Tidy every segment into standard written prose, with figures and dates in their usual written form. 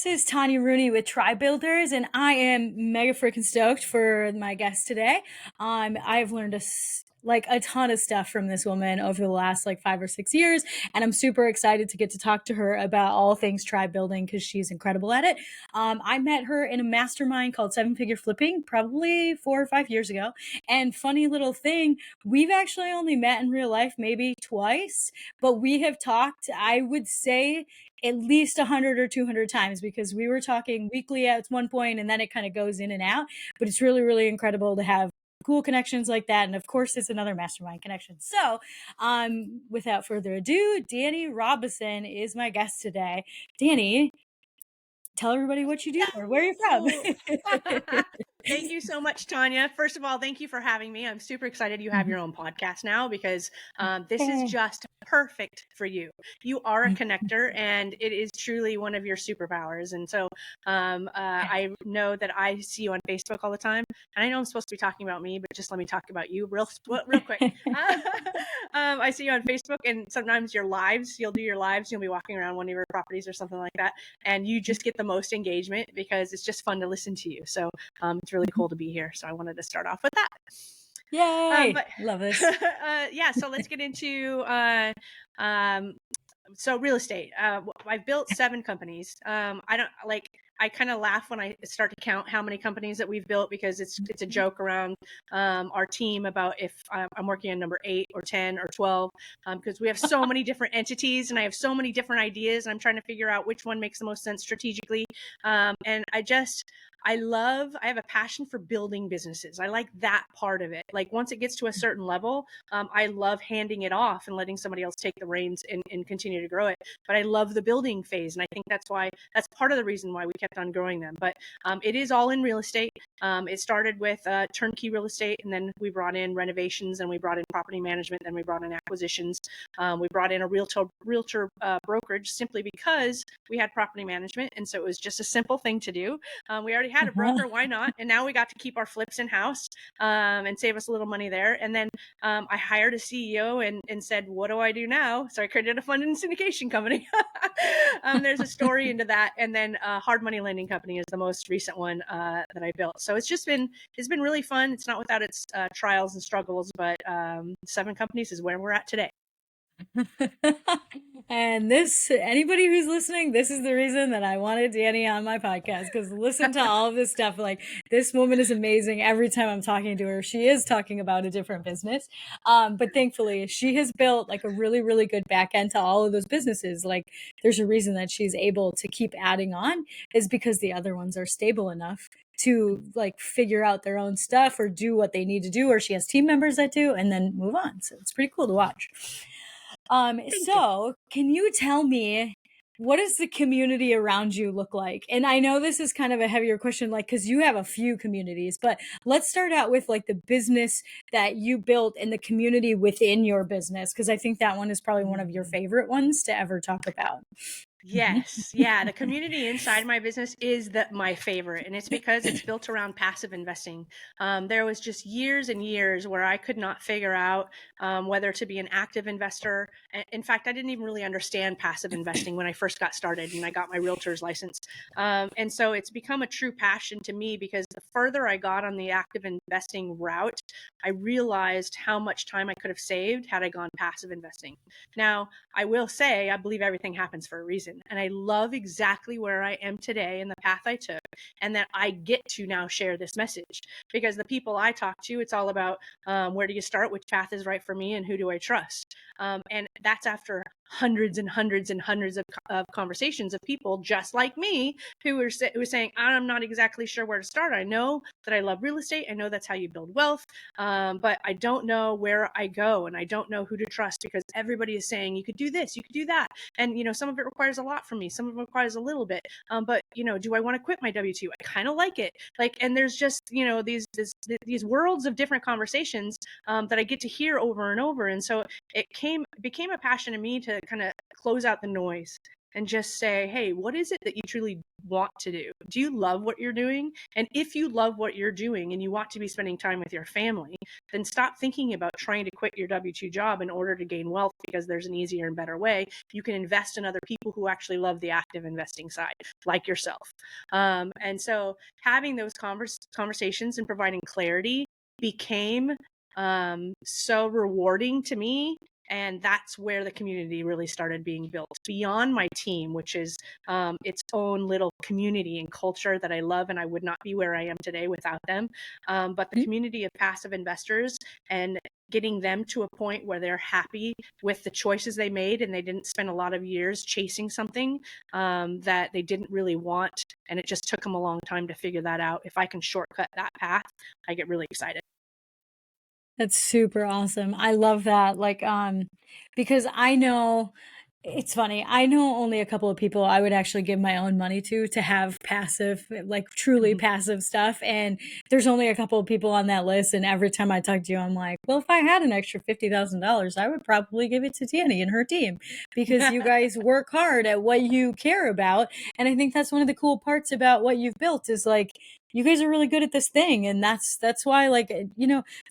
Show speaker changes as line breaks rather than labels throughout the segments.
is Tanya Rooney with Tribe Builders, and I am mega freaking stoked for my guest today. I've learned a ton of stuff from this woman over the last 5 or 6 years, and I'm super excited to get to talk to her about all things tribe building because she's incredible at it. I met her in a mastermind called Seven Figure Flipping probably 4 or 5 years ago. And funny little thing, we've actually only met in real life maybe twice, but we have talked, I would say, at least 100 or 200 times because we were talking weekly at one point and then it kind of goes in and out. But it's really, really incredible to have cool connections like that. And of course, it's another mastermind connection. So without further ado, Dani Robison is my guest today. Dani, tell everybody what you do or where you're from.
Thank you so much, Tanya. First of all, thank you for having me. I'm super excited you have your own podcast now because this is just perfect for you. You are a connector and it is truly one of your superpowers. And so I know that I see you on Facebook all the time. And I know I'm supposed to be talking about me, but just let me talk about you real quick. I see you on Facebook and sometimes your lives, you'll do your lives, you'll be walking around one of your properties or something like that. And you just get the most engagement because it's just fun to listen to you. So it's really cool to be here. So I wanted to start off with that.
Yay! Love this.
So let's get into so real estate. I've built 7 companies. I kind of laugh when I start to count how many companies that we've built because it's a joke around our team about if I'm working on number 8 or 10 or 12 because we have so many different entities and I have so many different ideas and I'm trying to figure out which one makes the most sense strategically. And I have a passion for building businesses. I like that part of it. Like once it gets to a certain level, I love handing it off and letting somebody else take the reins and continue to grow it. But I love the building phase. And I think that's part of the reason why we kept on growing them. But it is all in real estate. It started with turnkey real estate, and then we brought in renovations, and we brought in property management, then we brought in acquisitions. We brought in a realtor brokerage simply because we had property management. And so it was just a simple thing to do. We already had a broker, why not? And now we got to keep our flips in house and save us a little money there. And then I hired a CEO and said, what do I do now? So I created a fund and syndication company. There's a story into that. And then Hard Money Lending Company is the most recent one that I built. So it's been really fun. It's not without its trials and struggles, but 7 companies is where we're at today.
And anybody who's listening, this is the reason that I wanted Dani on my podcast, because listen to all of this stuff. Like, this woman is amazing. Every time I'm talking to her, she is talking about a different business. But thankfully, she has built a really, really good back end to all of those businesses. Like, there's a reason that she's able to keep adding on, is because the other ones are stable enough to figure out their own stuff or do what they need to do, or she has team members that do, and then move on. So it's pretty cool to watch. So can you tell me, what does the community around you look like? And I know this is kind of a heavier question, because you have a few communities, but let's start out with the business that you built and the community within your business, because I think that one is probably one of your favorite ones to ever talk about.
Yes. Yeah. The community inside my business is my favorite. And it's because it's built around passive investing. There was just years and years where I could not figure out whether to be an active investor. In fact, I didn't even really understand passive investing when I first got started and I got my realtor's license. And so it's become a true passion to me because the further I got on the active investing route, I realized how much time I could have saved had I gone passive investing. Now, I will say, I believe everything happens for a reason. And I love exactly where I am today and the path I took, and that I get to now share this message, because the people I talk to, it's all about where do you start, which path is right for me, and who do I trust? And that's after hundreds and hundreds and hundreds of conversations of people just like me who were saying, I'm not exactly sure where to start. I know that I love real estate. I know that's how you build wealth. But I don't know where I go, and I don't know who to trust, because everybody is saying you could do this, you could do that. And, some of it requires a lot from me. Some of it requires a little bit. But, do I want to quit my W-2? I kind of like it. And there's just, these worlds of different conversations that I get to hear over and over. And so it became a passion in me to kind of close out the noise and just say, hey, what is it that you truly want to do? Do you love what you're doing? And if you love what you're doing and you want to be spending time with your family, then stop thinking about trying to quit your W-2 job in order to gain wealth, because there's an easier and better way. You can invest in other people who actually love the active investing side, like yourself. And so having those conversations and providing clarity became so rewarding to me. And that's where the community really started being built beyond my team, which is its own little community and culture that I love, and I would not be where I am today without them. But the community of passive investors, and getting them to a point where they're happy with the choices they made, and they didn't spend a lot of years chasing something that they didn't really want, and it just took them a long time to figure that out. If I can shortcut that path, I get really excited.
That's super awesome. I love that. Like, because I know it's funny. I know only a couple of people I would actually give my own money to have passive, like truly
Mhm.
passive stuff. And there's only a couple of people on that list. And every time I talk to you, I'm like, well, if I had an extra $50,000, I would probably give it to Tani and her team, because you guys work hard at what you care about. And I think that's one of the cool parts about what you've built is like, you guys are really good at this thing. And that's why, like,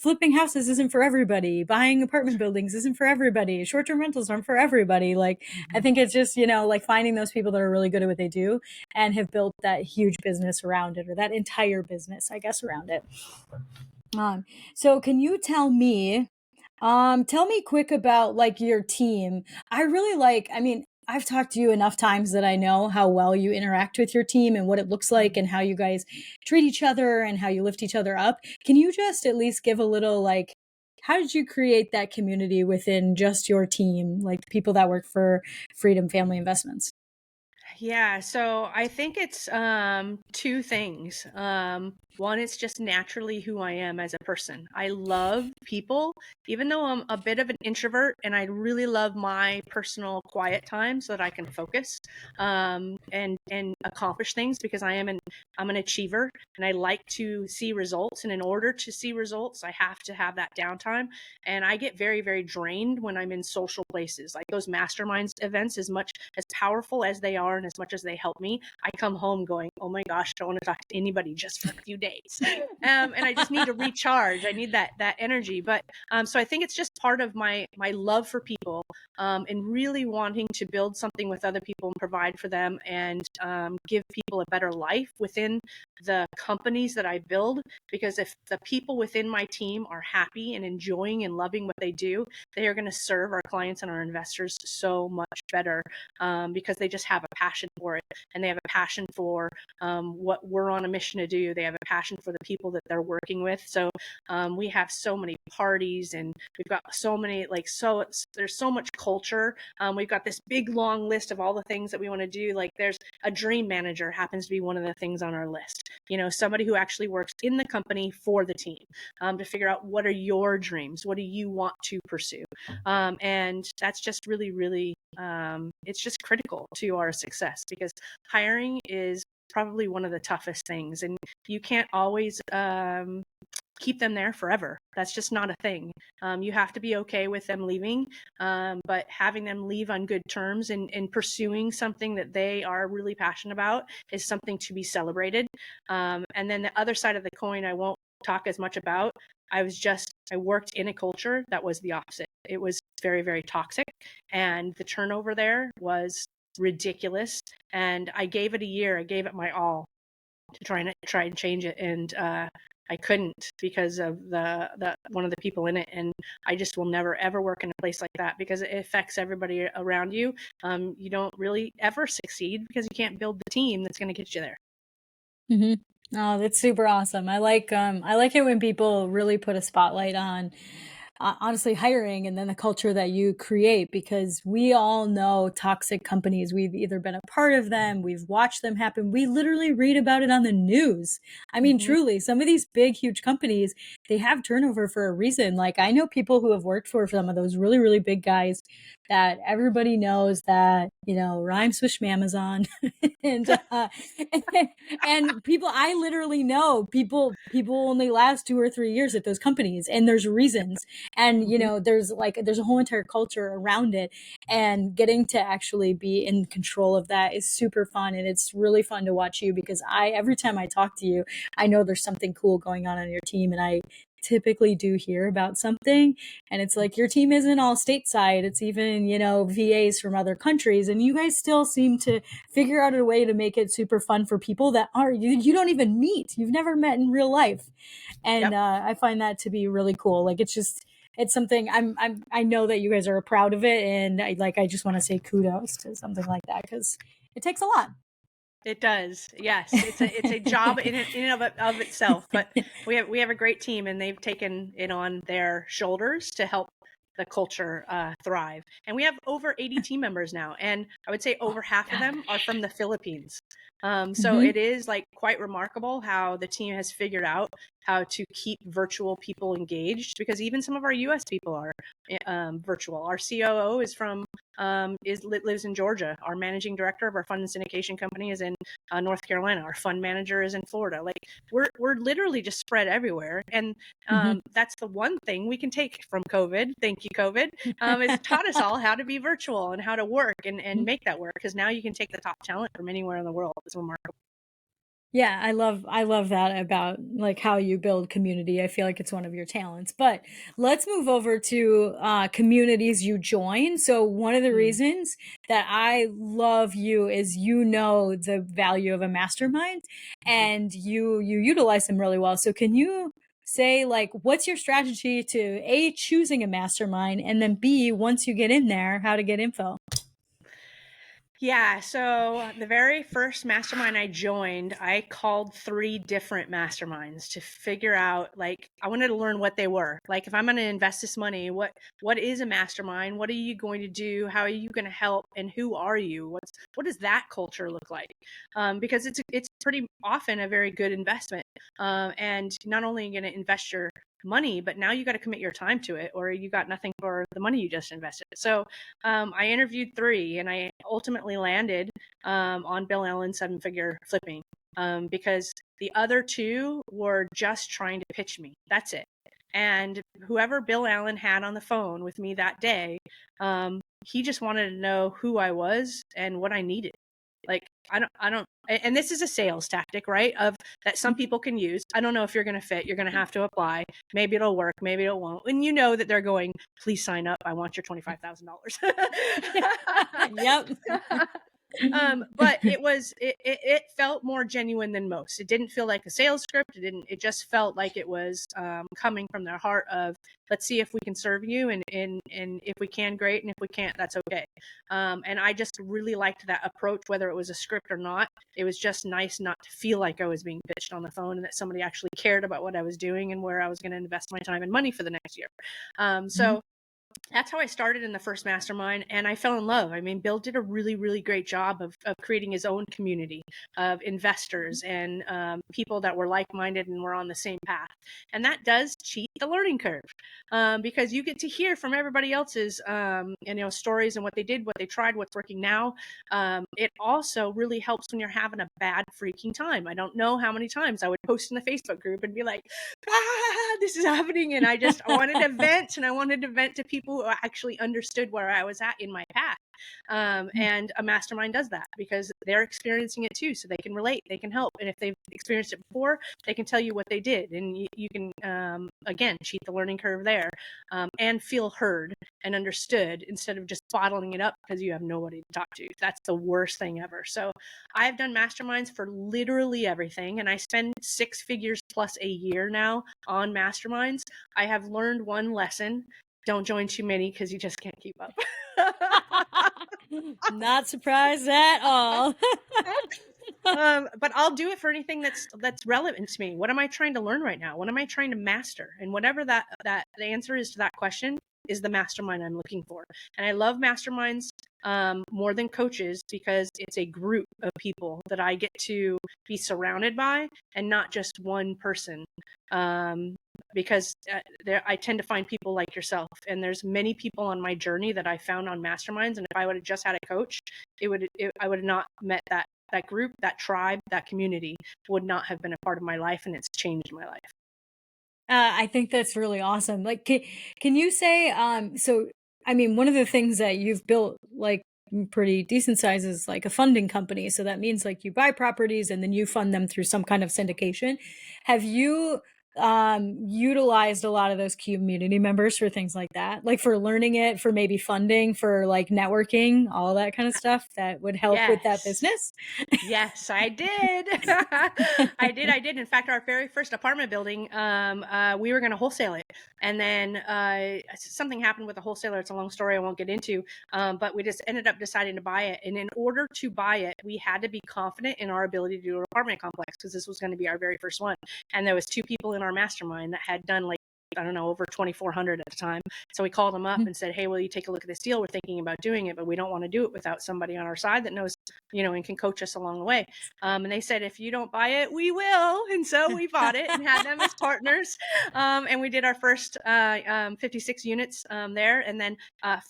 flipping houses isn't for everybody. Buying apartment buildings isn't for everybody. Short-term rentals aren't for everybody. Like, I think it's just, like finding those people that are really good at what they do and have built that huge business around it, or that entire business, I guess, around it. So can you tell me quick about like your team. I mean, I've talked to you enough times that I know how well you interact with your team and what it looks like and how you guys treat each other and how you lift each other up. Can you just at least give a little like, how did you create that community within just your team, like the people that work for Freedom Family Investments?
Yeah, so I think it's two things. One, it's just naturally who I am as a person. I love people, even though I'm a bit of an introvert, and I really love my personal quiet time so that I can focus and accomplish things, because I'm an achiever and I like to see results. And in order to see results, I have to have that downtime. And I get very, very drained when I'm in social places, like those masterminds events. As much as powerful as they are and as much as they help me, I come home going, oh my gosh, I don't want to talk to anybody just for a few days. And I just need to recharge. I need that energy. But so I think it's just part of my love for people, and really wanting to build something with other people and provide for them, and give people a better life within the companies that I build. Because if the people within my team are happy and enjoying and loving what they do, they are going to serve our clients and our investors so much better, because they just have a passion for it, and they have a passion for what we're on a mission to do. They have a passion for the people that they're working with. So we have so many parties, and we've got so many, there's so much culture. We've got this big long list of all the things that we want to do. Like, there's a dream manager happens to be one of the things on our list. Somebody who actually works in the company for the team, to figure out what are your dreams, what do you want to pursue, and that's just really, really, it's just critical to our success, because hiring is probably one of the toughest things, and you can't always keep them there forever. That's just not a thing. You have to be okay with them leaving, but having them leave on good terms and pursuing something that they are really passionate about is something to be celebrated. And then the other side of the coin, I won't talk as much about. I worked in a culture that was the opposite. It was very, very toxic, and the turnover there was ridiculous. And I gave it a year. I gave it my all to try and change it, and I couldn't, because of the one of the people in it. And I just will never ever work in a place like that, because it affects everybody around you. You don't really ever succeed because you can't build the team that's going to get you there.
Mm-hmm. Oh, that's super awesome. I like it when people really put a spotlight on honestly hiring and then the culture that you create, because we all know toxic companies. We've either been a part of them, we've watched them happen, we literally read about it on the news. I mean, truly, some of these big huge companies, they have turnover for a reason. Like, I know people who have worked for some of those really, really big guys that everybody knows that rhymes with Amazon. and and people, I literally know people only last 2 or 3 years at those companies, and there's reasons. And there's a whole entire culture around it, and getting to actually be in control of that is super fun. And it's really fun to watch you, because every time I talk to you, I know there's something cool going on your team, and I typically do hear about something, and it's like, your team isn't all stateside, it's even VAs from other countries, and you guys still seem to figure out a way to make it super fun for people that you don't even meet, you've never met in real life. And I find that to be really cool. Like, it's something I know that you guys are proud of it, and I just want to say kudos to something like that, because it takes a lot.
It does. Yes. It's a job in and of itself, but we have a great team, and they've taken it on their shoulders to help the culture thrive. And we have over 80 team members now, and I would say over half of them are from the Philippines. So it is quite remarkable how the team has figured out how to keep virtual people engaged, because even some of our US people are virtual. Our COO is lives in Georgia. Our managing director of our fund and syndication company is in North Carolina. Our fund manager is in Florida. We're literally just spread everywhere. And that's the one thing we can take from COVID. Thank you, COVID. It's taught us all how to be virtual and how to work and make that work, because now you can take the top talent from anywhere in the world. It's remarkable.
Yeah, I love that about how you build community. I feel like it's one of your talents. But let's move over to communities you join. So one of the reasons that I love you is the value of a mastermind, and you utilize them really well. So can you say what's your strategy to A, choosing a mastermind, and then B, once you get in there, how to get info?
Yeah, so the very first mastermind I joined, I called 3 different masterminds to figure out, I wanted to learn what they were. If I'm going to invest this money, what is a mastermind? What are you going to do? How are you going to help? And who are you? What does that culture look like? Because it's pretty often a very good investment. And not only are you going to invest your money, but now you got to commit your time to it, or you got nothing for the money you just invested. So I interviewed 3, and I ultimately landed on Bill Allen's 7-figure flipping, because the other 2 were just trying to pitch me. That's it. And whoever Bill Allen had on the phone with me that day, he just wanted to know who I was and what I needed. I don't, and this is a sales tactic, right? That some people can use. I don't know if you're going to fit. You're going to have to apply. Maybe it'll work. Maybe it won't. And you know that they're going, please sign up. I want your $25,000.
Yep.
But it felt more genuine than most. It didn't feel like a sales script. It just felt like it was coming from their heart of, let's see if we can serve you, and if we can, great, and if we can't, that's okay. And I just really liked that approach, whether it was a script or not. It was just nice not to feel like I was being pitched on the phone, and that somebody actually cared about what I was doing and where I was going to invest my time and money for the next year. So that's how I started in the first mastermind, and I fell in love. I mean, Bill did a really, really great job of creating his own community of investors and people that were like-minded and were on the same path. And that does cheat the learning curve, because you get to hear from everybody else's stories and what they did, what they tried, what's working now. It also really helps when you're having a bad freaking time. I don't know how many times I would post in the Facebook group and be like, this is happening, and I wanted to vent, and I wanted to vent to people who actually understood where I was at in my path. And a mastermind does that, because they're experiencing it too, so they can relate, they can help, and if they've experienced it before, they can tell you what they did, and you can again cheat the learning curve there, and feel heard and understood, instead of just bottling it up because you have nobody to talk to. That's the worst thing ever. So I've done masterminds for literally everything, and I spend 6 figures plus a year now on masterminds. I have learned one lesson: don't join too many, because you just can't keep up.
Not surprised at all.
But I'll do it for anything that's relevant to me. What am I trying to learn right now? What am I trying to master? And whatever that the answer is to that question is the mastermind I'm looking for. And I love masterminds more than coaches, because it's a group of people that I get to be surrounded by, and not just one person. because I tend to find people like yourself, and there's many people on my journey that I found on Masterminds. And if I would have just had a coach, I would have not met that group, that tribe, that community would not have been a part of my life, and it's changed my life.
I think that's really awesome. Like, can you say, so, I mean, one of the things that you've built, like, pretty decent size is like a funding company. So that means like you buy properties and then you fund them through some kind of syndication. Have you utilized a lot of those community members for things like that? Like for learning it, for maybe funding, for like networking, all that kind of stuff that would help with that
Yes.
business?
Yes, I did. I did. In fact, our very first apartment building, we were going to wholesale it. And then something happened with the wholesaler. It's a long story I won't get into. But we just ended up deciding to buy it. And in order to buy it, we had to be confident in our ability to do an apartment complex, because this was going to be our very first one. And there was 2 people in our mastermind that had done like, I don't know, over 2,400 at the time. So we called them up and said, hey, will you take a look at this deal? We're thinking about doing it, but we don't want to do it without somebody on our side that knows, and can coach us along the way. And they said, if you don't buy it, we will. And so we bought it and had them as partners. And we did our first 56 units there. And then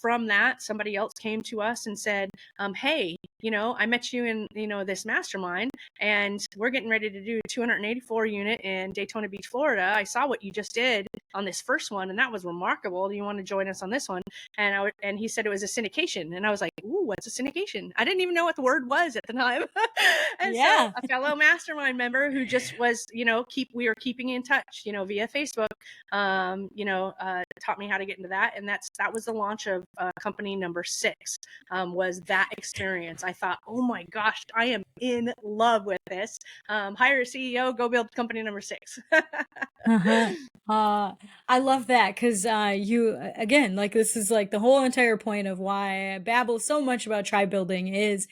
from that, somebody else came to us and said, hey, I met you in, this mastermind, and we're getting ready to do a 284 unit in Daytona Beach, Florida. I saw what you just did on this first one, and that was remarkable. Do you want to join us on this one? And he said it was a syndication, and I was like, ooh, what's a syndication? I didn't even know what the word was at the time. And so a fellow mastermind member who just was, we were keeping in touch, via Facebook, taught me how to get into that. And that was the launch of company number 6, was that experience. I thought, oh my gosh, I am in love with this. Hire a CEO, go build company number 6.
I love that because you, again, like this is like the whole entire point of why I babble so much about tribe building is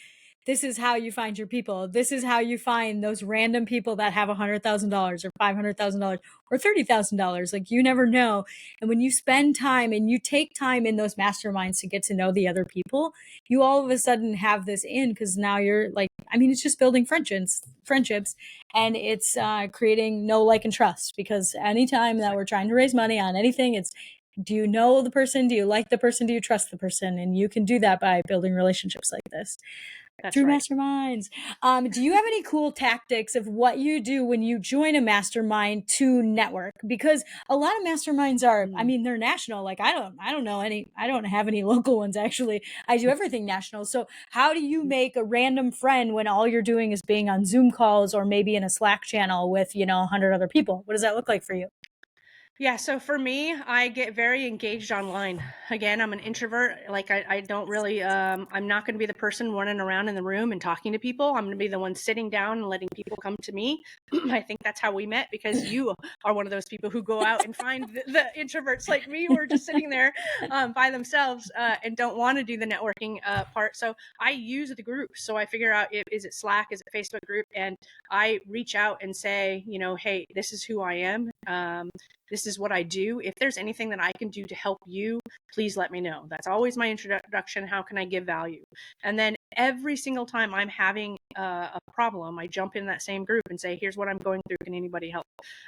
this is how you find your people. This is how you find those random people that have $100,000 or $500,000 or $30,000. Like you never know. And when you spend time and you take time in those masterminds to get to know the other people, you all of a sudden have this in, because now you're like, I mean, it's just building friendships, and it's creating know, like, and trust. Because anytime that we're trying to raise money on anything, it's, do you know the person? Do you like the person? Do you trust the person? And you can do that by building relationships like this.
That's
Through
right.
masterminds. Do you have any cool tactics of what you do when you join a mastermind to network? Because a lot of masterminds are, I mean, they're national. Like I don't know any, I don't have any local ones actually. I do everything national. So how do you make a random friend when all you're doing is being on Zoom calls or maybe in a Slack channel with, 100 other people? What does that look like for you?
Yeah, so for me, I get very engaged online. Again, I'm an introvert. Like I don't really I'm not going to be the person running around in the room and talking to people. I'm going to be the one sitting down and letting people come to me. I think that's how we met, because you are one of those people who go out and find the introverts like me who are just sitting there by themselves and don't want to do the networking part. So I use the group. So I figure out, is it Slack, is it Facebook group, and I reach out and say, hey, this is who I am. This is what I do. If there's anything that I can do to help you, please let me know. That's always my introduction. How can I give value? And then every single time I'm having a problem, I jump in that same group and say, here's what I'm going through. Can anybody help?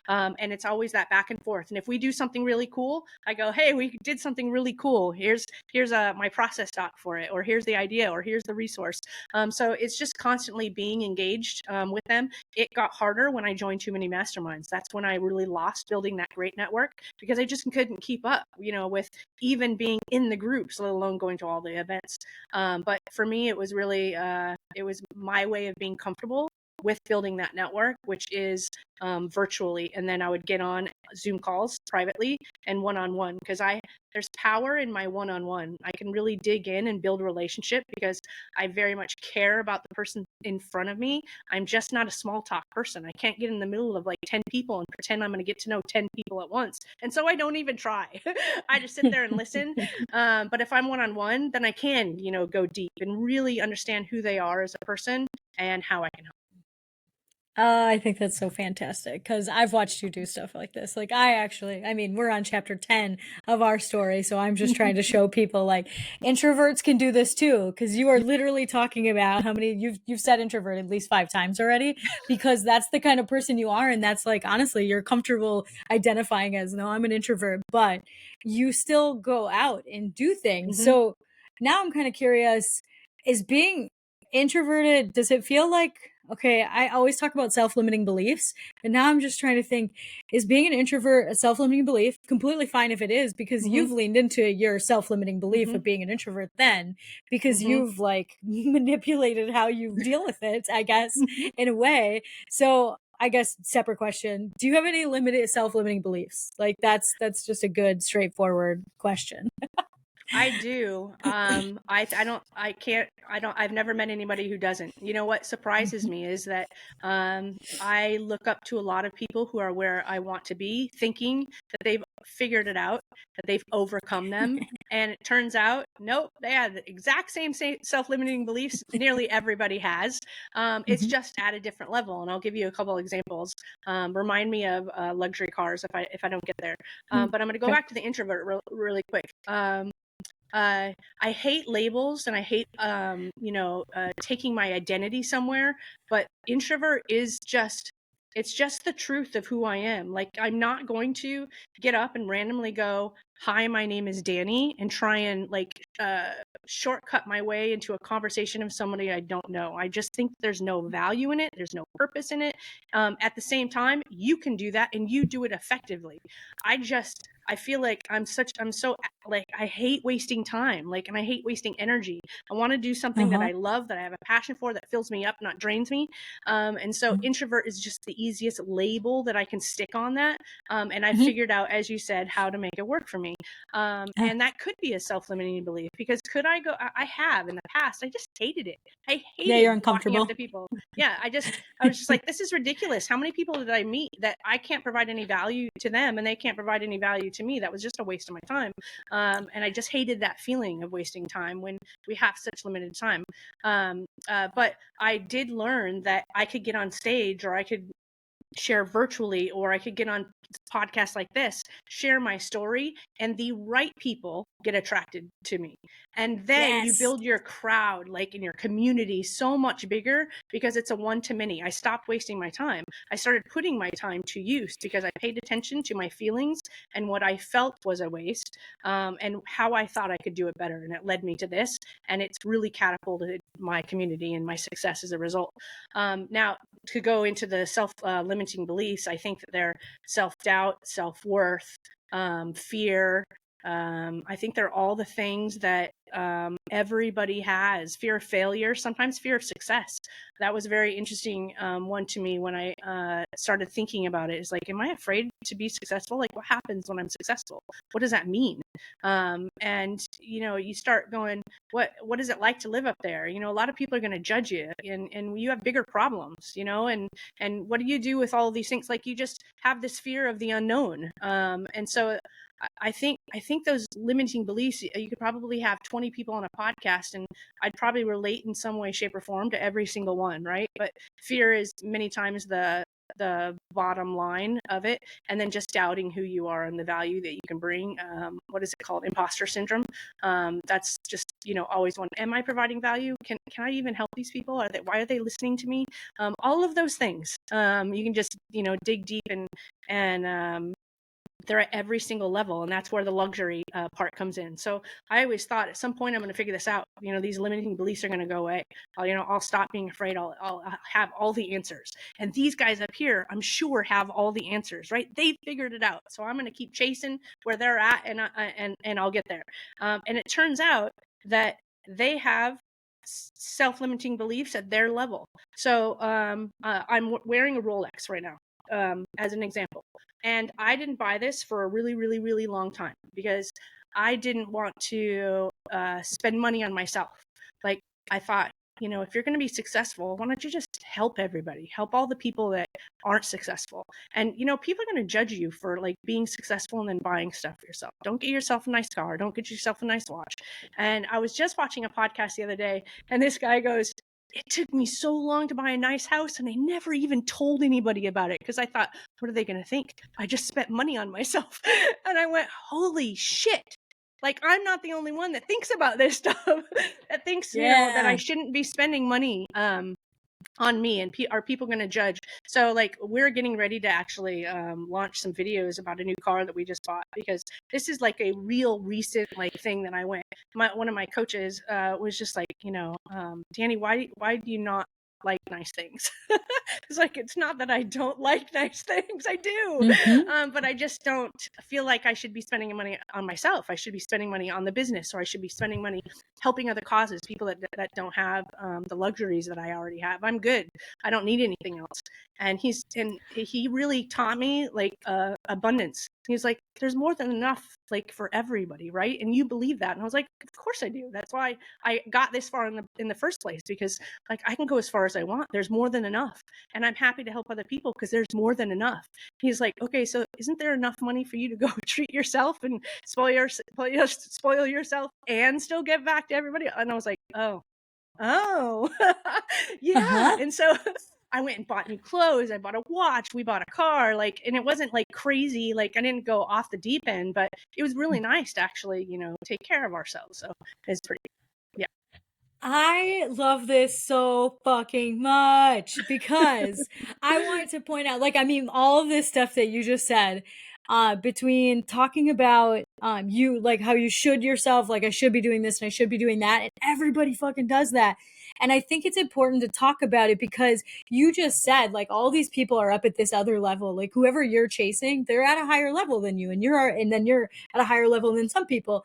And it's always that back and forth. And if we do something really cool, I go, hey, we did something really cool. Here's my process doc for it, or here's the idea, or here's the resource. So it's just constantly being engaged with them. It got harder when I joined too many masterminds. That's when I really lost building that great network, because I just couldn't keep up, with even being in the groups, let alone going to all the events. But for me, it was really, it was my way of being comfortable with building that network, which is virtually. And then I would get on Zoom calls privately and one-on-one, because there's power in my one-on-one. I can really dig in and build a relationship because I very much care about the person in front of me. I'm just not a small talk person. I can't get in the middle of like 10 people and pretend I'm going to get to know 10 people at once. And so I don't even try. I just sit there and listen. But if I'm one-on-one, then I can, go deep and really understand who they are as a person and how I can help.
I think that's so fantastic because I've watched you do stuff like this. Like, I mean, we're on chapter 10 of our story, so I'm just trying to show people like introverts can do this too. Because you are literally talking about how many you've said introvert at least 5 times already, because that's the kind of person you are, and that's like honestly, you're comfortable identifying as no, I'm an introvert, but you still go out and do things.
Mm-hmm.
So now I'm kind of curious: is being introverted, does it feel like, okay, I always talk about self-limiting beliefs, and now I'm just trying to think, is being an introvert a self-limiting belief? Completely fine if it is, because
Mm-hmm.
you've leaned into your self-limiting belief
Mm-hmm.
of being an introvert then, because
Mm-hmm.
you've like manipulated how you deal with it, I guess, in a way. So I guess separate question, do you have any limited self-limiting beliefs? Like that's just a good straightforward question.
I do. I've never met anybody who doesn't. You know what surprises me is that I look up to a lot of people who are where I want to be, thinking that they've figured it out, that they've overcome them. And it turns out, nope, they have the exact same self-limiting beliefs nearly everybody has. It's just at a different level. And I'll give you a couple examples. Remind me of luxury cars if I don't get there. But I'm going to go
Okay.
back to the introvert really quick. I hate labels, and I hate, taking my identity somewhere. But introvert is it's just the truth of who I am. Like, I'm not going to get up and randomly go, "Hi, my name is Dani," and try and shortcut my way into a conversation of somebody I don't know. I just think there's no value in it. There's no purpose in it. At the same time, you can do that, and you do it effectively. I feel like I'm so like, I hate wasting time, like, and I hate wasting energy. I want to do something that
Uh-huh.
I love, that I have a passion for, that fills me up, not drains me. And so introvert is just the easiest label that I can stick on that. And I
Mhm.
figured out, as you said, how to make it work for me.
Uh,
And that could be a self-limiting belief, because could I go, I have in the past, I just hated it. I
yeah, you're
hated walking up
uncomfortable.
to people. Yeah. I was just like, this is ridiculous. How many people did I meet that I can't provide any value to them, and they can't provide any value to me? That was just a waste of my time. And I just hated that feeling of wasting time when we have such limited time. But I did learn that I could get on stage, or I could share virtually, or I could get on podcasts like this, share my story, and the right people get attracted to me. And then you
Yes.
build your crowd, like in your community, so much bigger, because it's a one to many. I stopped wasting my time. I started putting my time to use, because I paid attention to my feelings and what I felt was a waste, and how I thought I could do it better. And it led me to this, and it's really catapulted my community and my success as a result. Now, to go into the self-limiting beliefs, I think that they're self-doubt, self-worth, fear. I think they're all the things that everybody has. Fear of failure, sometimes fear of success. That was a very interesting one to me when I started thinking about it. Is like, am I afraid to be successful? Like, what happens when I'm successful? What does that mean? And you start going, what is it like to live up there? A lot of people are going to judge you, and you have bigger problems, and what do you do with all of these things? Like, you just have this fear of the unknown. And so I think those limiting beliefs, you could probably have 20 people on a podcast, and I'd probably relate in some way, shape, or form to every single one, right? But fear is many times the bottom line of it, and then just doubting who you are and the value that you can bring. What is it called? Imposter syndrome. That's just, always one. Am I providing value? Can I even help these people? Why are they listening to me? All of those things. You can just, dig deep, and they're at every single level, and that's where the luxury part comes in. So I always thought, at some point I'm going to figure this out. These limiting beliefs are going to go away. I'll stop being afraid. I'll have all the answers. And these guys up here, I'm sure, have all the answers, right? They figured it out. So I'm going to keep chasing where they're at, and I'll get there. And it turns out that they have self-limiting beliefs at their level. So I'm wearing a Rolex right now, as an example. And I didn't buy this for a really, really, really long time, because I didn't want to spend money on myself. Like, I thought, if you're going to be successful, why don't you just help everybody, help all the people that aren't successful? And, people are going to judge you for like being successful and then buying stuff for yourself. Don't get yourself a nice car. Don't get yourself a nice watch. And I was just watching a podcast the other day, and this guy goes, it took me so long to buy a nice house, and I never even told anybody about it because I thought, what are they going to think? I just spent money on myself. And I went, holy shit. Like, I'm not the only one that thinks about this stuff, that thinks, that I shouldn't be spending money on me, and are people going to judge? So like, we're getting ready to actually launch some videos about a new car that we just bought, because this is like a real recent like thing that I went, one of my coaches was just like, Dani, why do you not like nice things? It's like, it's not that I don't like nice things, I do. But I just don't feel like I should be spending money on myself. I should be spending money on the business, or I should be spending money helping other causes, people that don't have the luxuries that I already have. I'm good. I don't need anything else. And he really taught me like abundance. He's like, there's more than enough like for everybody, right? And you believe that. And I was like, of course I do. That's why I got this far in the first place, because like, I can go as far as I want. There's more than enough. And I'm happy to help other people because there's more than enough. He's like, okay, so isn't there enough money for you to go treat yourself and spoil yourself and still give back to everybody? And I was like, oh, yeah. And so I went and bought new clothes. I bought a watch. We bought a car. Like, and it wasn't like crazy. Like, I didn't go off the deep end, but it was really nice to actually, take care of ourselves. So it's pretty, yeah.
I love this so fucking much because I wanted to point out, like, I mean, all of this stuff that you just said, between talking about you, like how you should yourself, like I should be doing this and I should be doing that, and everybody fucking does that. And I think it's important to talk about it because you just said, like, all these people are up at this other level. Like, whoever you're chasing, they're at a higher level than you, and then you're at a higher level than some people.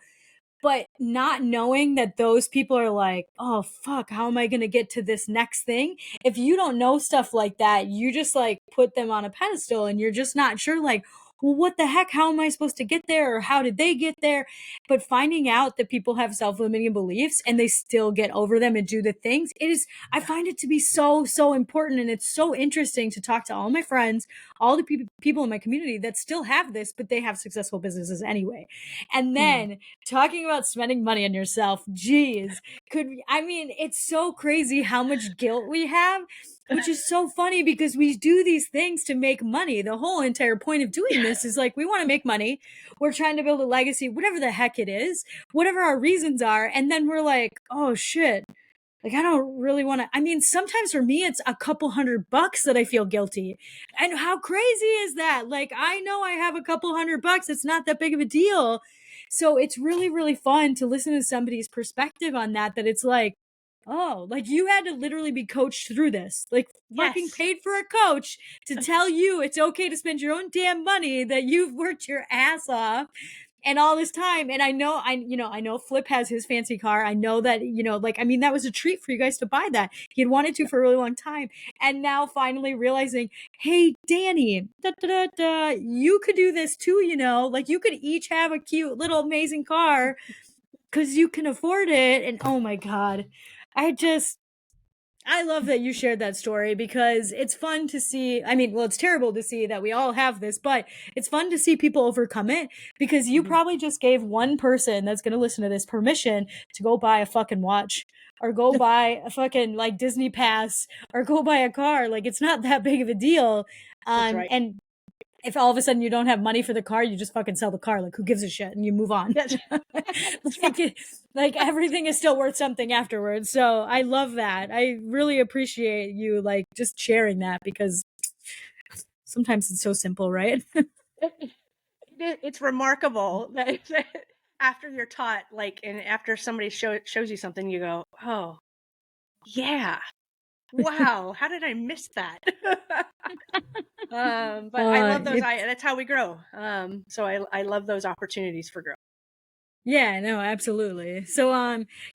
But not knowing that those people are like, oh, fuck, how am I going to get to this next thing? If you don't know stuff like that, you just like put them on a pedestal and you're just not sure, like, well, what the heck? How am I supposed to get there? Or how did they get there? But finding out that people have self-limiting beliefs and they still get over them and do the things, I find it to be so, so important. And it's so interesting to talk to all my friends, all the people in my community that still have this, but they have successful businesses anyway. And then talking about spending money on yourself, geez, it's so crazy how much guilt we have, which is so funny because we do these things to make money. The whole entire point of doing this is like, we want to make money. We're trying to build a legacy, whatever the heck it is, whatever our reasons are. And then we're like, oh shit. Like, I don't really want to. Sometimes for me, it's a couple $100 that I feel guilty. And how crazy is that? Like, I know I have a couple $100. It's not that big of a deal. So it's really, really fun to listen to somebody's perspective on that it's like, oh, like you had to literally be coached through this. Like, fucking paid for a coach to tell you it's okay to spend your own damn money that you've worked your ass off and all this time. And I know Flip has his fancy car. I know that, that was a treat for you guys to buy that. He had wanted to for a really long time. And now finally realizing, hey, Dani, you could do this too, like you could each have a cute little amazing car because you can afford it. And oh my God, I love that you shared that story because it's fun to see. It's terrible to see that we all have this, but it's fun to see people overcome it because you probably just gave one person that's going to listen to this permission to go buy a fucking watch or go buy a fucking like Disney pass or go buy a car. Like, it's not that big of a deal.
That's right.
And if all of a sudden you don't have money for the car, you just fucking sell the car. Like, who gives a shit? And you move on. Like everything is still worth something afterwards. So I love that. I really appreciate you like just sharing that because sometimes it's so simple, right?
It's remarkable that after you're taught, like, and after somebody shows you something, you go, oh, yeah. Wow, how did I miss that? But I love those. That's how we grow. So I love those opportunities for growth.
Yeah, no, absolutely. So,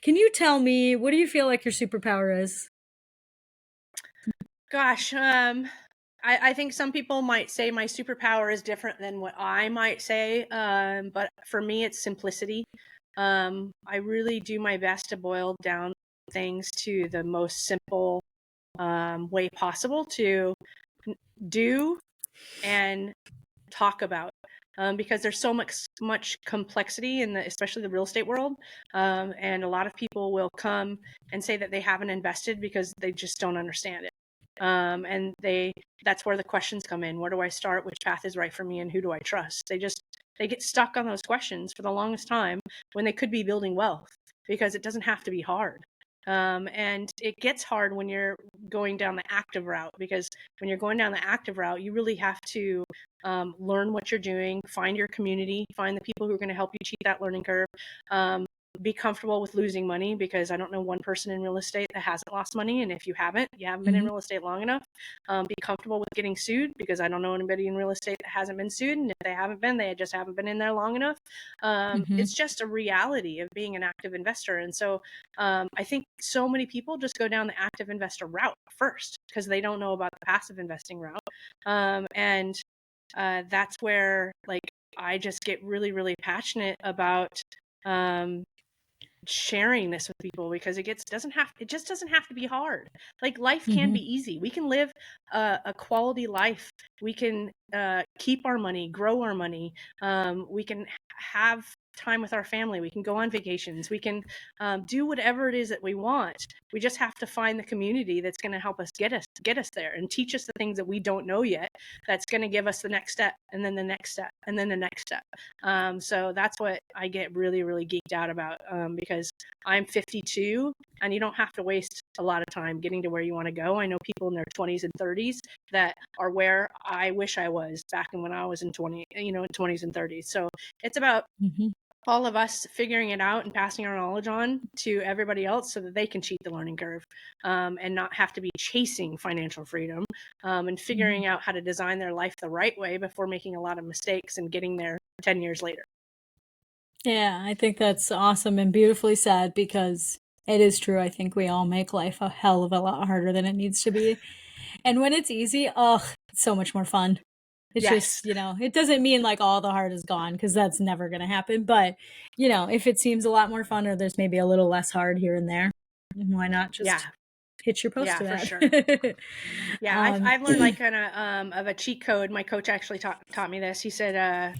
can you tell me, what do you feel like your superpower is?
Gosh, I think some people might say my superpower is different than what I might say. But for me, it's simplicity. I really do my best to boil down things to the most simple way possible to do and talk about. because there's so much complexity in especially the real estate world. And a lot of people will come and say that they haven't invested because they just don't understand it. And that's where the questions come in. Where do I start? Which path is right for me? And who do I trust? They get stuck on those questions for the longest time when they could be building wealth, because it doesn't have to be hard. And it gets hard when you're going down the active route, because when you're going down the active route, you really have to learn what you're doing, find your community, find the people who are going to help you cheat that learning curve. Be comfortable with losing money, because I don't know one person in real estate that hasn't lost money. And if you haven't been in real estate long enough. Be comfortable with getting sued, because I don't know anybody in real estate that hasn't been sued. And if they haven't been, they just haven't been in there long enough. It's just a reality of being an active investor. And so I think so many people just go down the active investor route first because they don't know about the passive investing route. And that's where, like, I just get really, really passionate about sharing this with people, because it just doesn't have to be hard. Like, life can be easy. We can live a quality life. We can keep our money, grow our money. We can have time with our family. We can go on vacations. We can do whatever it is that we want. We just have to find the community that's going to help us get us there, and teach us the things that we don't know yet. That's going to give us the next step, and then the next step, and then the next step. So that's what I get really, really geeked out about, because I'm 52, and you don't have to waste a lot of time getting to where you want to go. I know people in their 20s and 30s that are where I wish I was back when I was in 20s and 30s. So it's about all of us figuring it out and passing our knowledge on to everybody else, so that they can cheat the learning curve, and not have to be chasing financial freedom, and figuring out how to design their life the right way before making a lot of mistakes and getting there 10 years later.
Yeah, I think that's awesome and beautifully said, because it is true. I think we all make life a hell of a lot harder than it needs to be. And when it's easy, it's so much more fun. It's just, it doesn't mean like all the hard is gone, because that's never going to happen. But, if it seems a lot more fun, or there's maybe a little less hard here and there, why not just hit your post to that?
For sure. I've learned like kind of a cheat code. My coach actually taught me this. He said,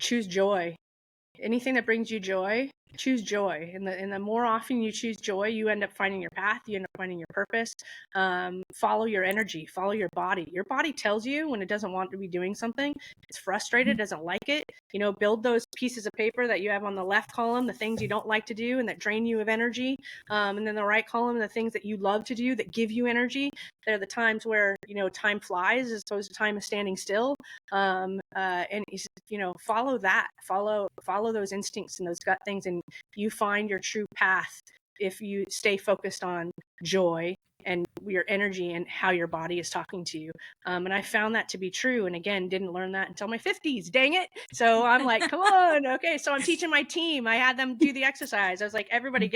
choose joy. Anything that brings you joy, choose joy. And the more often you choose joy, you end up finding your path. You end up finding your purpose. Follow your energy. Follow your body. Your body tells you when it doesn't want to be doing something. It's frustrated, doesn't like it. Build those pieces of paper that you have on the left column, the things you don't like to do and that drain you of energy. And then the right column, the things that you love to do that give you energy. They're the times where, time flies as opposed to time is standing still. And follow that, follow those instincts and those gut things, and you find your true path if you stay focused on joy and your energy and how your body is talking to you. And I found that to be true. And again, didn't learn that until my 50s. Dang it. So I'm like, come on. Okay. So I'm teaching my team. I had them do the exercise. I was like, everybody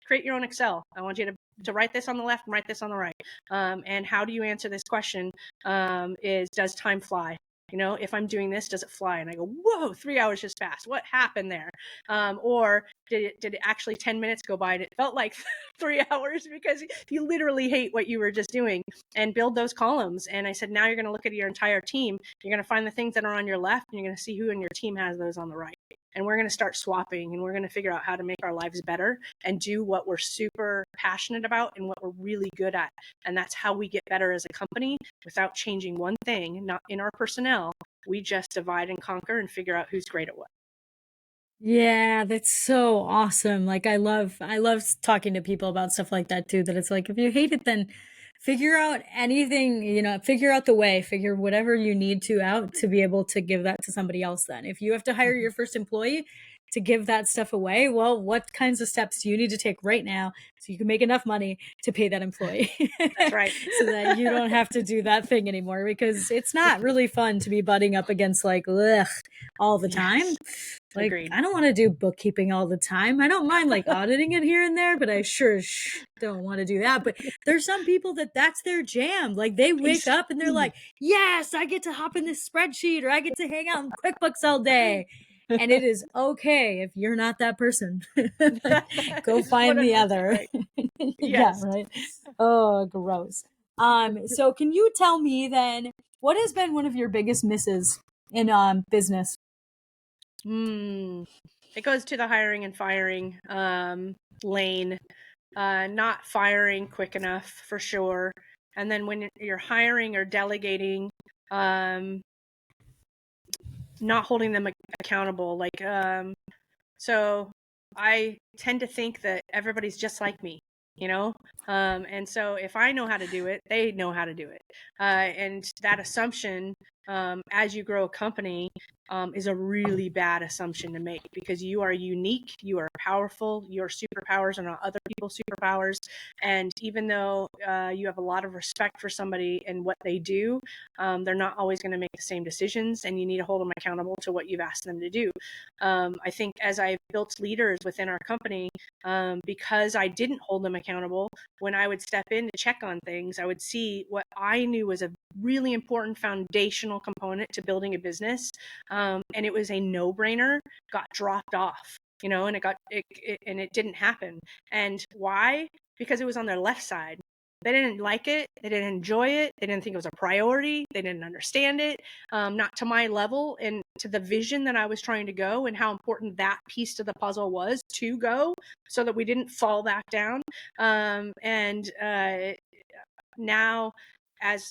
create your own Excel. I want you to write this on the left and write this on the right. And how do you answer this question? Does time fly? If I'm doing this, does it fly? And I go, whoa, 3 hours just passed. What happened there? Or did it actually 10 minutes go by and it felt like 3 hours, because you literally hate what you were just doing? And build those columns. And I said, now you're going to look at your entire team. You're going to find the things that are on your left, and you're going to see who in your team has those on the right. And we're going to start swapping, and we're going to figure out how to make our lives better and do what we're super passionate about and what we're really good at. And that's how we get better as a company without changing one thing, not in our personnel. We just divide and conquer and figure out who's great at what.
Yeah, that's so awesome. Like, I love talking to people about stuff like that too, that it's like, if you hate it, then figure out anything, figure out the way, figure whatever you need to out to be able to give that to somebody else. Then if you have to hire your first employee to give that stuff away, well, what kinds of steps do you need to take right now so you can make enough money to pay that employee?
That's right.
So that you don't have to do that thing anymore, because it's not really fun to be butting up against like all the time.
Yes.
Like,
Agreed.
I don't want to do bookkeeping all the time. I don't mind like auditing it here and there, but I sure don't want to do that. But there's some people that's their jam. Like, they wake up and they're like, yes, I get to hop in this spreadsheet, or I get to hang out in QuickBooks all day. And it is okay if you're not that person. Go find the other.
Right.
Yes.
Yeah,
right. Oh, gross. So can you tell me then, what has been one of your biggest misses in business?
It goes to the hiring and firing lane. Not firing quick enough for sure. And then when you're hiring or delegating, not holding them accountable. So I tend to think that everybody's just like me, you know? And so if I know how to do it, they know how to do it. And that assumption, as you grow a company, is a really bad assumption to make, because you are unique, you are powerful, your superpowers are not other people's superpowers. And even though you have a lot of respect for somebody and what they do, they're not always going to make the same decisions, and you need to hold them accountable to what you've asked them to do. I think as I've built leaders within our company, because I didn't hold them accountable, when I would step in to check on things, I would see what I knew was a really important foundational component to building a business. And it was a no-brainer, got dropped off, and it didn't happen. And why? Because it was on their left side. They didn't like it. They didn't enjoy it. They didn't think it was a priority. They didn't understand it, not to my level and to the vision that I was trying to go, and how important that piece to the puzzle was to go, so that we didn't fall back down. Now, as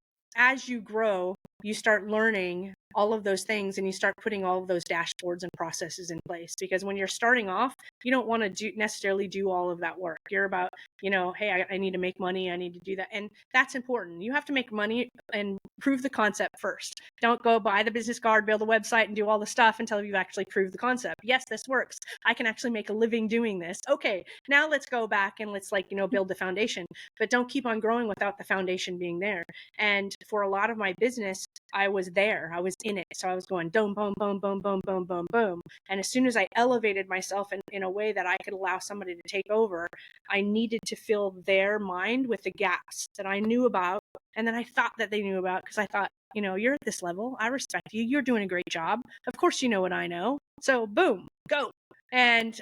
you grow, you start learning all of those things, and you start putting all of those dashboards and processes in place. Because when you're starting off, you don't want to necessarily do all of that work. You're about, hey, I need to make money. I need to do that. And that's important. You have to make money and prove the concept first. Don't go buy the business card, build a website, and do all the stuff until you've actually proved the concept. Yes, this works. I can actually make a living doing this. Okay, now let's go back and let's build the foundation. But don't keep on growing without the foundation being there. And for a lot of my business, I was there. I was in it. So I was going boom, boom, boom, boom, boom, boom, boom, boom. And as soon as I elevated myself in a way that I could allow somebody to take over, I needed to fill their mind with the gaps that I knew about, and then I thought that they knew about, because I thought, you're at this level. I respect you. You're doing a great job. Of course you know what I know. So boom, go. And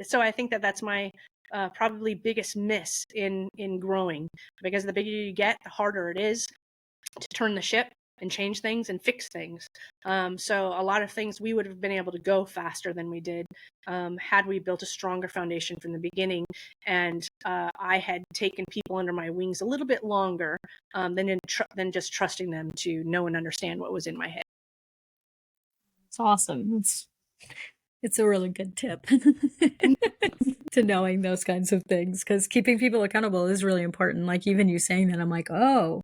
so I think that that's my probably biggest miss in growing, because the bigger you get, the harder it is to turn the ship and change things and fix things. So a lot of things we would have been able to go faster than we did, had we built a stronger foundation from the beginning. And I had taken people under my wings a little bit longer than just trusting them to know and understand what was in my head.
It's awesome. It's a really good tip to knowing those kinds of things, because keeping people accountable is really important. Like even you saying that, I'm like, oh,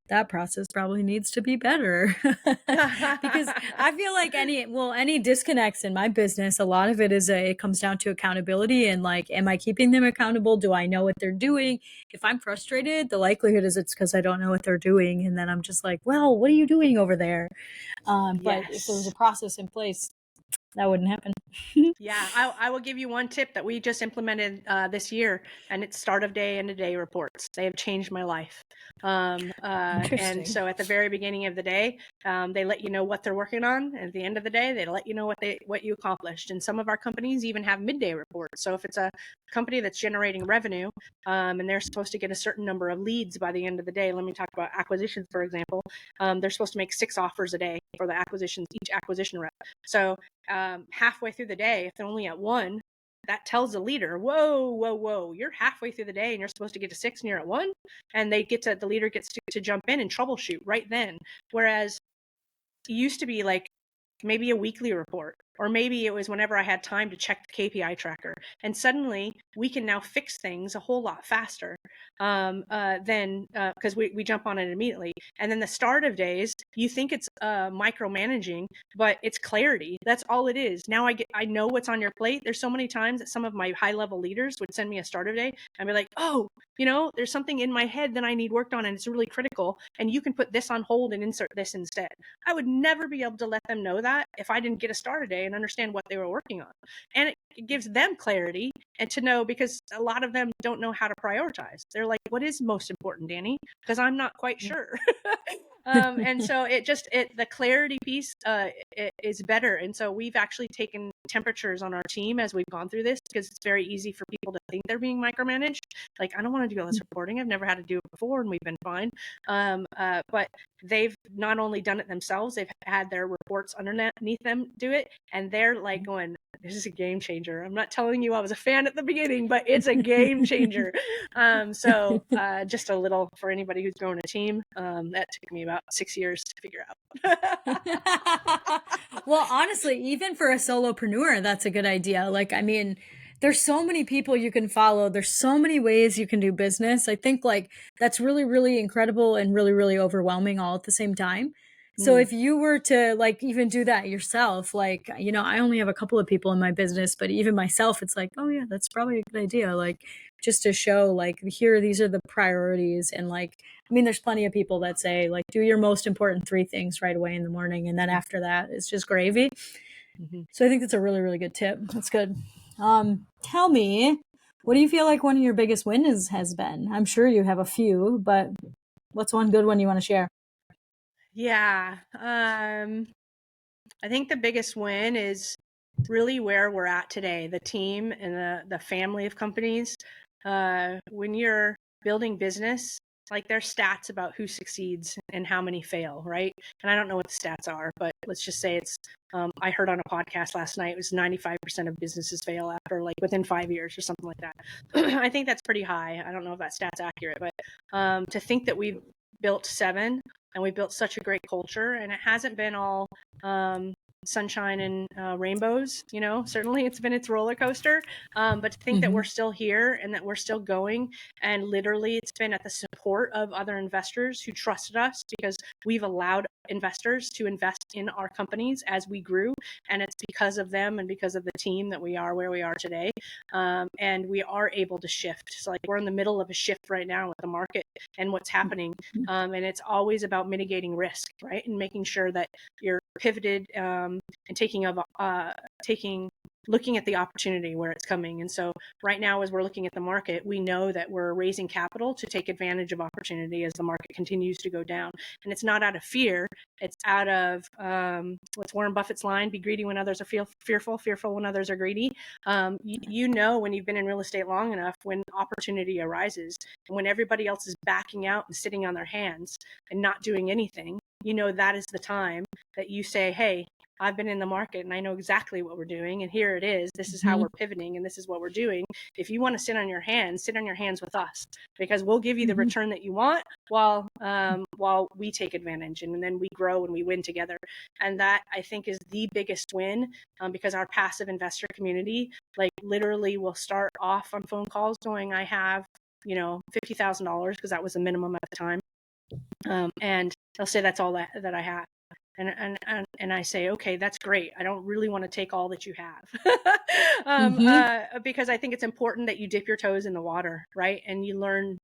that process probably needs to be better. Because I feel like any disconnects in my business, a lot of it comes down to accountability, and am I keeping them accountable? Do I know what they're doing? If I'm frustrated, the likelihood is it's because I don't know what they're doing. And then I'm just like, well, what are you doing over there? But if there was a process in place, that wouldn't happen.
Yeah, I will give you one tip that we just implemented this year, and it's start of day, end of day reports. They have changed my life. And so at the very beginning of the day, they let you know what they're working on. And at the end of the day, they let you know what you accomplished. And some of our companies even have midday reports. So if it's a company that's generating revenue, and they're supposed to get a certain number of leads by the end of the day, let me talk about acquisitions, for example. They're supposed to make 6 offers a day for the acquisitions, each acquisition rep. So halfway through the day, if they're only at 1, that tells the leader, whoa, you're halfway through the day and you're supposed to get to 6 and you're at 1. And the leader gets to jump in and troubleshoot right then. Whereas it used to be maybe a weekly report, or maybe it was whenever I had time to check the KPI tracker. And suddenly we can now fix things a whole lot faster because we jump on it immediately. And then the start of days, you think it's micromanaging, but it's clarity. That's all it is. Now I know what's on your plate. There's so many times that some of my high level leaders would send me a start of day and be like, oh, there's something in my head that I need worked on and it's really critical, and you can put this on hold and insert this instead. I would never be able to let them know that if I didn't get a start a day and understand what they were working on. And it gives them clarity and to know, because a lot of them don't know how to prioritize. They're like, what is most important, Dani? Because I'm not quite sure. And so the clarity piece is better. And so we've actually taken temperatures on our team as we've gone through this, because it's very easy for people to think they're being micromanaged. Like, I don't want to do all this reporting. I've never had to do it before, and we've been fine. But they've not only done it themselves, they've had their reports underneath them do it, and they're like going, this is a game changer. I'm not telling you I was a fan at the beginning, but it's a game changer. So just a little for anybody who's growing a team, that took me about 6 years to figure out.
Well, honestly, even for a solopreneur, that's a good idea. Like, I mean, there's so many people you can follow. There's so many ways you can do business. I think like that's really, really incredible and really, really overwhelming all at the same time. So if you were to like even do that yourself, like, you know, I only have a couple of people in my business, but even myself, it's like, oh yeah, that's probably a good idea. Like just to show like here, these are the priorities. And like, I mean, there's plenty of people that say like, do your most important 3 things right away in the morning. And then after that, it's just gravy. So I think that's a really, really good tip. That's good. Tell me, what do you feel like one of your biggest wins has been? I'm sure you have a few, but what's one good one you want to share?
Yeah. I think the biggest win is really where we're at today, the team and the family of companies. When you're building business, like there's stats about who succeeds and how many fail, right? And I don't know what the stats are, but let's just say it's, I heard on a podcast last night, it was 95% of businesses fail after like within 5 years or something like that. I think that's pretty high. I don't know if that stat's accurate, but to think that we've built 7 and we've built such a great culture, and it hasn't been all sunshine and rainbows, you know, certainly it's been its roller coaster, but to think that we're still here and that we're still going, and literally it's been at the support of other investors who trusted us because we've allowed investors to invest in our companies as we grew, and it's because of them and because of the team that we are where we are today, and we are able to shift. So like we're in the middle of a shift right now with the market and what's happening, and it's always about mitigating risk, right, and making sure that you're pivoted, and looking at the opportunity where it's coming. And so right now, as we're looking at the market, we know that we're raising capital to take advantage of opportunity as the market continues to go down. And it's not out of fear. It's out of what's Warren Buffett's line, be greedy when others are fearful when others are greedy. You know, when you've been in real estate long enough, when opportunity arises and when everybody else is backing out and sitting on their hands and not doing anything, you know, that is the time that you say, hey, I've been in the market and I know exactly what we're doing. And here it is. This is how we're pivoting and this is what we're doing. If you want to sit on your hands with us, because we'll give you the return that you want while we take advantage, and then we grow and we win together. And that, I think, is the biggest win, because our passive investor community, like literally will start off on phone calls going, I have, you know, $50,000, because that was the minimum at the time. And they'll say, that's all that I have. And I say, okay, that's great. I don't really want to take all that you have, because I think it's important that you dip your toes in the water, right? And you learn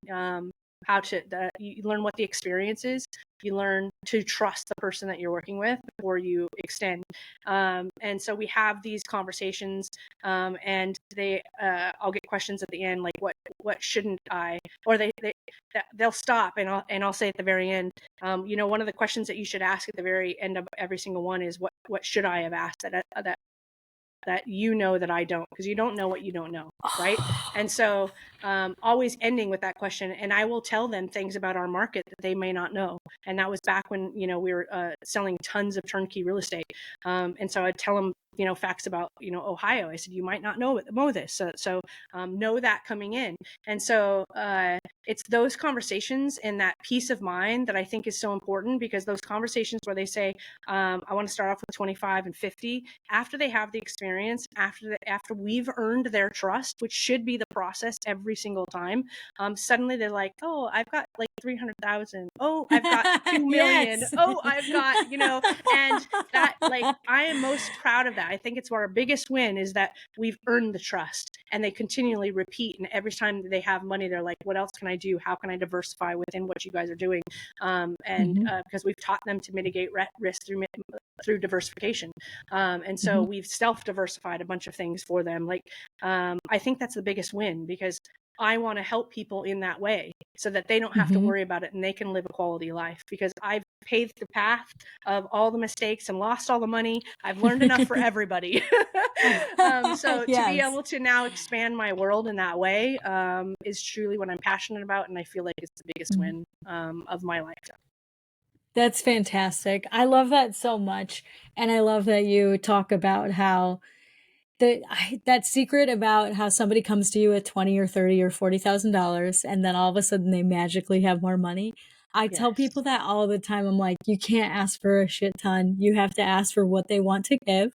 you learn what the experience is. You learn to trust the person that you're working with before you extend. And so we have these conversations, and I'll get questions at the end, like what shouldn't I, or they'll stop and I'll say at the very end, you know, one of the questions that you should ask at the very end of every single one is what should I have asked that you know that I don't, because you don't know what you don't know, right? And so always ending with that question, and I will tell them things about our market that they may not know. And that was back when, you know, we were selling tons of turnkey real estate, and so I'd tell them, you know, facts about, you know, Ohio. I said, you might not know this, so know that coming in. And so it's those conversations and that peace of mind that I think is so important, because those conversations where they say, I want to start off with 25 and 50, after they have the experience, after we've earned their trust, which should be the process every single time, suddenly they're like, oh, I've got like 300,000. Oh, I've got 2 million.
Yes.
Oh, I've got, you know, and that, like, I am most proud of that. I think it's our biggest win, is that we've earned the trust, and they continually repeat. And every time they have money, they're like, what else can I do? How can I diversify within what you guys are doing? Because we've taught them to mitigate risk through diversification. And so we've self-diversified a bunch of things for them. Like, I think that's the biggest win, because I want to help people in that way. so that they don't have to worry about it and they can live a quality life, because I've paved the path of all the mistakes and lost all the money. I've learned enough for everybody. So to be
Yes.
able to now expand my world in that way is truly what I'm passionate about, and I feel like it's the biggest win of my lifetime.
That's fantastic. I love that so much. And I love that you talk about how that secret about how somebody comes to you at 20 or 30 or $40,000 and then all of a sudden they magically have more money. I tell
Yes.
people that all the time. I'm like, you can't ask for a shit ton. You have to ask for what they want to give.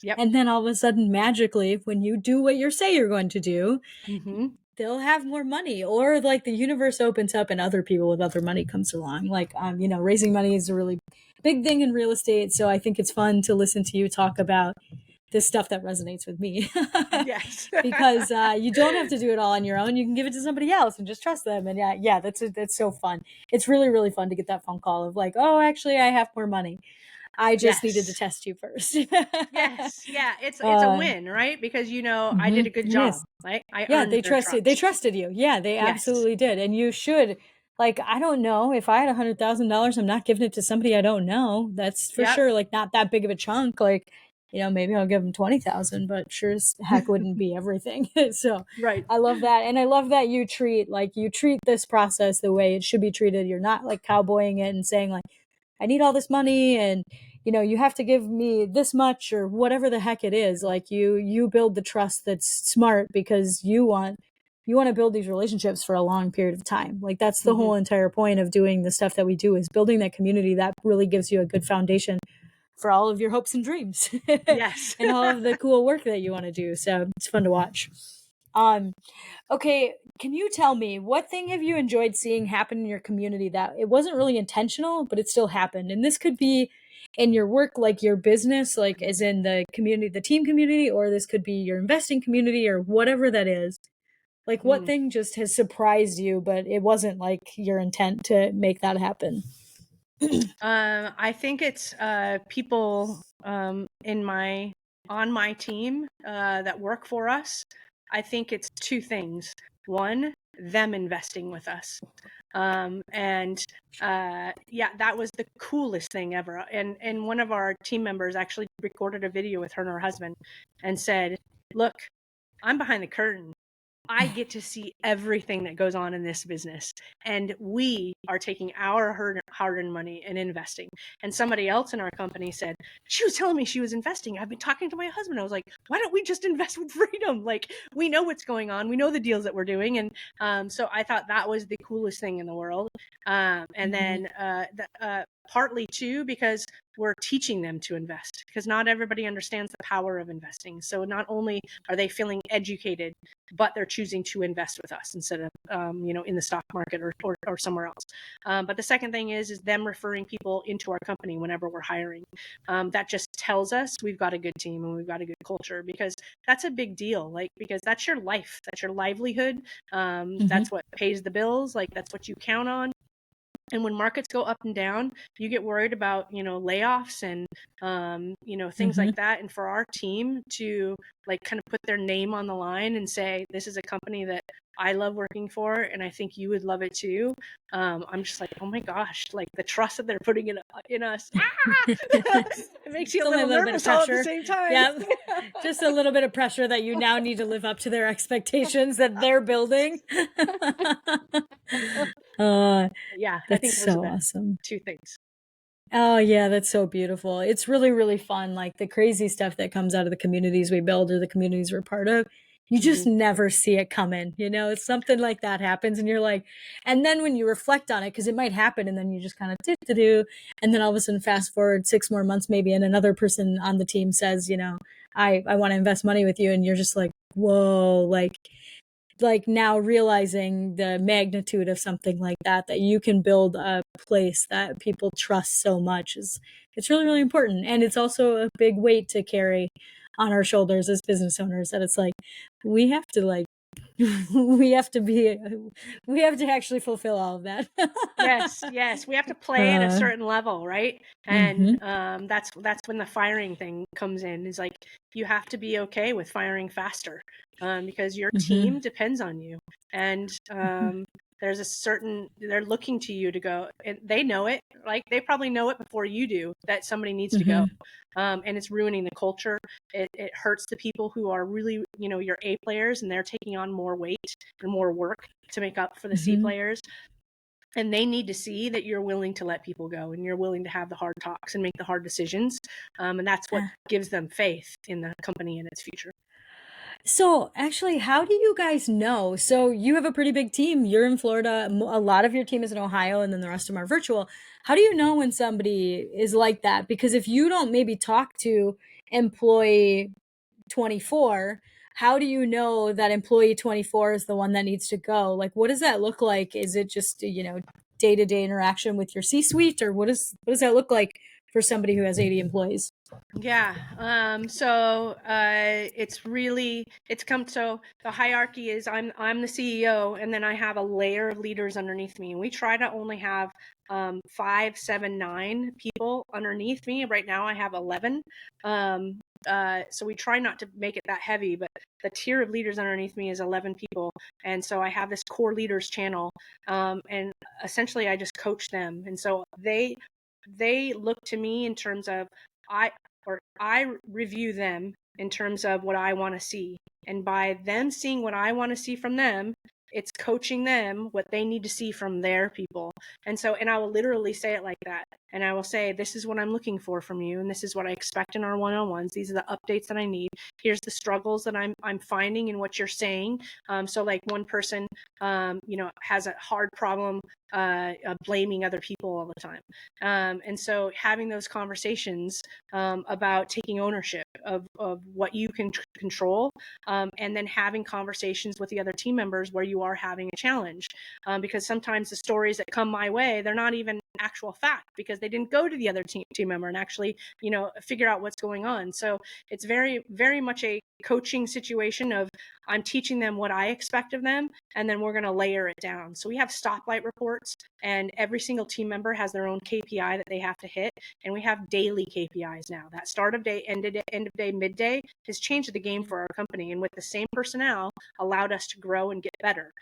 Yep.
And then all of a sudden, magically, when you do what you say you're going to do, they'll have more money, or like the universe opens up and other people with other money comes along. Like, raising money is a really big thing in real estate. So I think it's fun to listen to you talk about this stuff that resonates with me.
Yes.
Because you don't have to do it all on your own. You can give it to somebody else and just trust them. And yeah, that's so fun. It's really, really fun to get that phone call of like, oh, actually, I have more money. I just needed to
Yes.
test you first.
Yes. Yeah. It's a win, right? Because I did a good
It
job.
is.
Right? I
Yeah,
earned
they
their
trusted. They
trust.
trusted you. Yeah, they
Yes.
absolutely did. And you should. Like, I don't know if I had $100,000, I'm not giving it to somebody I don't know. That's for
Yep.
sure. Like, not that big of a chunk. Like, maybe I'll give them 20,000, but sure as heck wouldn't be everything. So
Right.
I love that, and I love that you treat this process the way it should be treated. You're not like cowboying it and saying like, I need all this money and you have to give me this much or whatever the heck it is. Like you build the trust that's smart because you want to build these relationships for a long period of time. Like that's the whole entire point of doing the stuff that we do, is building that community that really gives you a good foundation for all of your hopes and dreams
Yes.
and all of the cool work that you want to do. So it's fun to watch. Okay, can you tell me, what thing have you enjoyed seeing happen in your community that it wasn't really intentional, but it still happened? And this could be in your work, like your business, like as in the community, the team community, or this could be your investing community or whatever that is. Like what thing just has surprised you, but it wasn't like your intent to make that happen?
I think it's people on my team that work for us. I think it's two things. One, them investing with us. And that was the coolest thing ever. And one of our team members actually recorded a video with her and her husband and said, look, I'm behind the curtain. I get to see everything that goes on in this business, and we are taking our hard-earned money and investing. And somebody else in our company said, she was telling me she was investing. I've been talking to my husband. I was like, why don't we just invest with freedom? Like, we know what's going on. We know the deals that we're doing. And so I thought that was the coolest thing in the world. And then partly too, because we're teaching them to invest, because not everybody understands the power of investing. So not only are they feeling educated, but they're choosing to invest with us instead of in the stock market or somewhere else. But the second thing is them referring people into our company whenever we're hiring. That just tells us we've got a good team and we've got a good culture, because that's a big deal. Like, because that's your life, that's your livelihood. That's what pays the bills. Like, that's what you count on. And when markets go up and down, you get worried about, layoffs and, things like that. And for our team to like kind of put their name on the line and say, this is a company that I love working for, and I think you would love it too. I'm just like, oh my gosh, like the trust that they're putting in us. It makes you a little nervous all at the same time.
Yeah. Just a little bit of pressure that you now need to live up to their expectations that they're building.
Yeah, I think
That's
those are
so
the
awesome.
two things.
Oh yeah, that's so beautiful. It's really, really fun. Like the crazy stuff that comes out of the communities we build or the communities we're part of. You just never see it coming. It's something like that happens and you're like, and then when you reflect on it, because it might happen and then you just kind of do, and then all of a sudden fast forward 6 more months maybe, and another person on the team says, I want to invest money with you, and you're just like, whoa, like now realizing the magnitude of something like that you can build a place that people trust so much, it's really, really important. And it's also a big weight to carry on our shoulders as business owners, that it's like, we have to like, we have to actually fulfill all of that.
Yes, we have to play at a certain level, right? And that's when the firing thing comes in. Is like, you have to be okay with firing faster, because your team depends on you. And There's a certain, they're looking to you to go, and they know it. Like they probably know it before you do that somebody needs to go. And it's ruining the culture. It hurts the people who are really, your A players, and they're taking on more weight and more work to make up for the C players. And they need to see that you're willing to let people go and you're willing to have the hard talks and make the hard decisions. And that's what gives them faith in the company and its future.
So actually, how do you guys know? So you have a pretty big team. You're in Florida. A lot of your team is in Ohio, and then the rest of them are virtual. How do you know when somebody is like that? Because if you don't maybe talk to employee 24, how do you know that employee 24 is the one that needs to go? Like, what does that look like? Is it just, day-to-day interaction with your C-suite, or what does that look like for somebody who has 80 employees?
Yeah. So so the hierarchy is I'm the CEO, and then I have a layer of leaders underneath me. And we try to only have 5, 7, 9 people underneath me. Right now I have 11. So we try not to make it that heavy, but the tier of leaders underneath me is 11 people. And so I have this core leaders channel, and essentially I just coach them. And so they look to me in terms of I review them in terms of what I want to see. And by them seeing what I want to see from them, it's coaching them what they need to see from their people. And I will literally say it like that. And I will say, this is what I'm looking for from you. And this is what I expect in our one-on-ones. These are the updates that I need. Here's the struggles that I'm finding in what you're saying. So like one person, has a hard problem blaming other people all the time. And so having those conversations about taking ownership of what you can control, and then having conversations with the other team members where you are having a challenge, because sometimes the stories that come my way, they're not even actual fact because they didn't go to the other team member and actually figure out what's going on. So it's very, very much a coaching situation of I'm teaching them what I expect of them, and then we're going to layer it down. So we have stoplight reports, and every single team member has their own KPI that they have to hit, and we have daily KPIs now. That start of day, end of day, midday has changed the game for our company, and with the same personnel allowed us to grow and get better.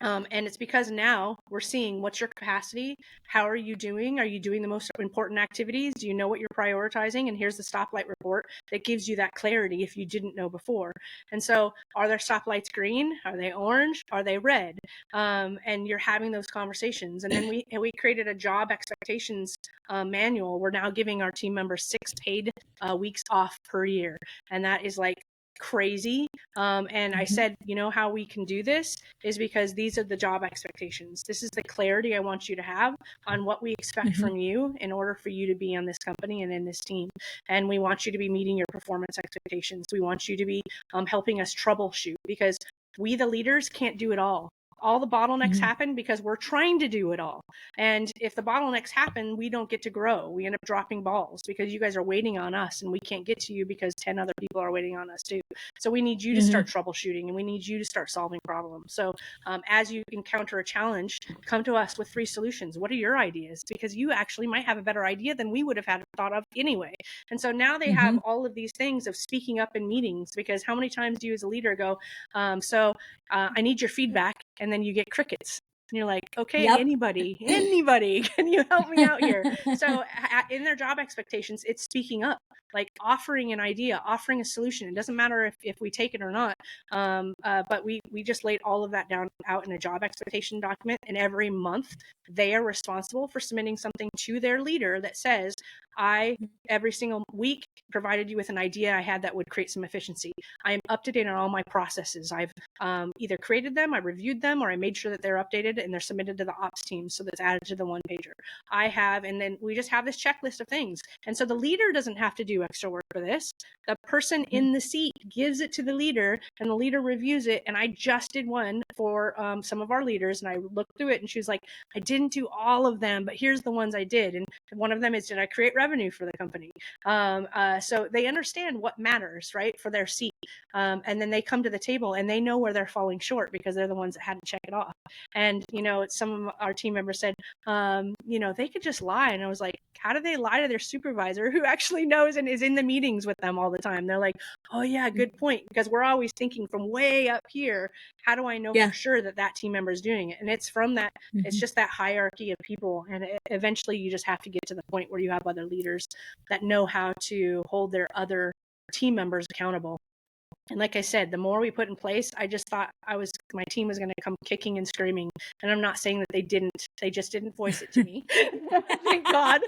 And it's because now we're seeing what's your capacity, how are you doing, are you doing the most important activities, do you know what you're prioritizing, and here's the stoplight report that gives you that clarity if you didn't know before. And so are their stoplights green, are they orange, are they red? And you're having those conversations. And then we created a job expectations manual. We're now giving our team members 6 paid weeks off per year, and that is like crazy. And I said, how we can do this is because these are the job expectations. This is the clarity I want you to have on what we expect from you in order for you to be on this company and in this team. And we want you to be meeting your performance expectations. We want you to be helping us troubleshoot, because we, the leaders, can't do it all. All the bottlenecks happen because we're trying to do it all. And if the bottlenecks happen, we don't get to grow. We end up dropping balls because you guys are waiting on us, and we can't get to you because 10 other people are waiting on us too. So we need you to start troubleshooting, and we need you to start solving problems. So as you encounter a challenge, come to us with 3 solutions. What are your ideas? Because you actually might have a better idea than we would have had thought of anyway. And so now they have all of these things of speaking up in meetings, because how many times do you as a leader go, I need your feedback, and then you get crickets. And you're like, okay, anybody, can you help me out here? So in their job expectations, it's speaking up, like offering an idea, offering a solution. It doesn't matter if we take it or not. But we just laid all of that down out in a job expectation document. And every month they are responsible for submitting something to their leader that says, I, every single week, provided you with an idea I had that would create some efficiency. I am up to date on all my processes. I've either created them, I reviewed them, or I made sure that they're updated and they're submitted to the ops team so that's added to the one pager. And then we just have this checklist of things. And so the leader doesn't have to do extra work for this. The person in the seat gives it to the leader, and the leader reviews it. And I just did one for some of our leaders, and I looked through it, and she was like, I didn't do all of them, but here's the ones I did. And one of them is, did I create revenue for the company? So they understand what matters, right, for their seat. And then they come to the table and they know where they're falling short because they're the ones that had to check it off. And some of our team members said, they could just lie. And I was like, how do they lie to their supervisor who actually knows and is in the meetings with them all the time? They're like, oh yeah, good point. Because we're always thinking from way up here, how do I know for sure that team member is doing it? And it's from that, it's just that hierarchy of people. And eventually you just have to get to the point where you have other leaders that know how to hold their other team members accountable. And like I said, the more we put in place, I just thought my team was going to come kicking and screaming. And I'm not saying that they just didn't voice it to me. Thank God.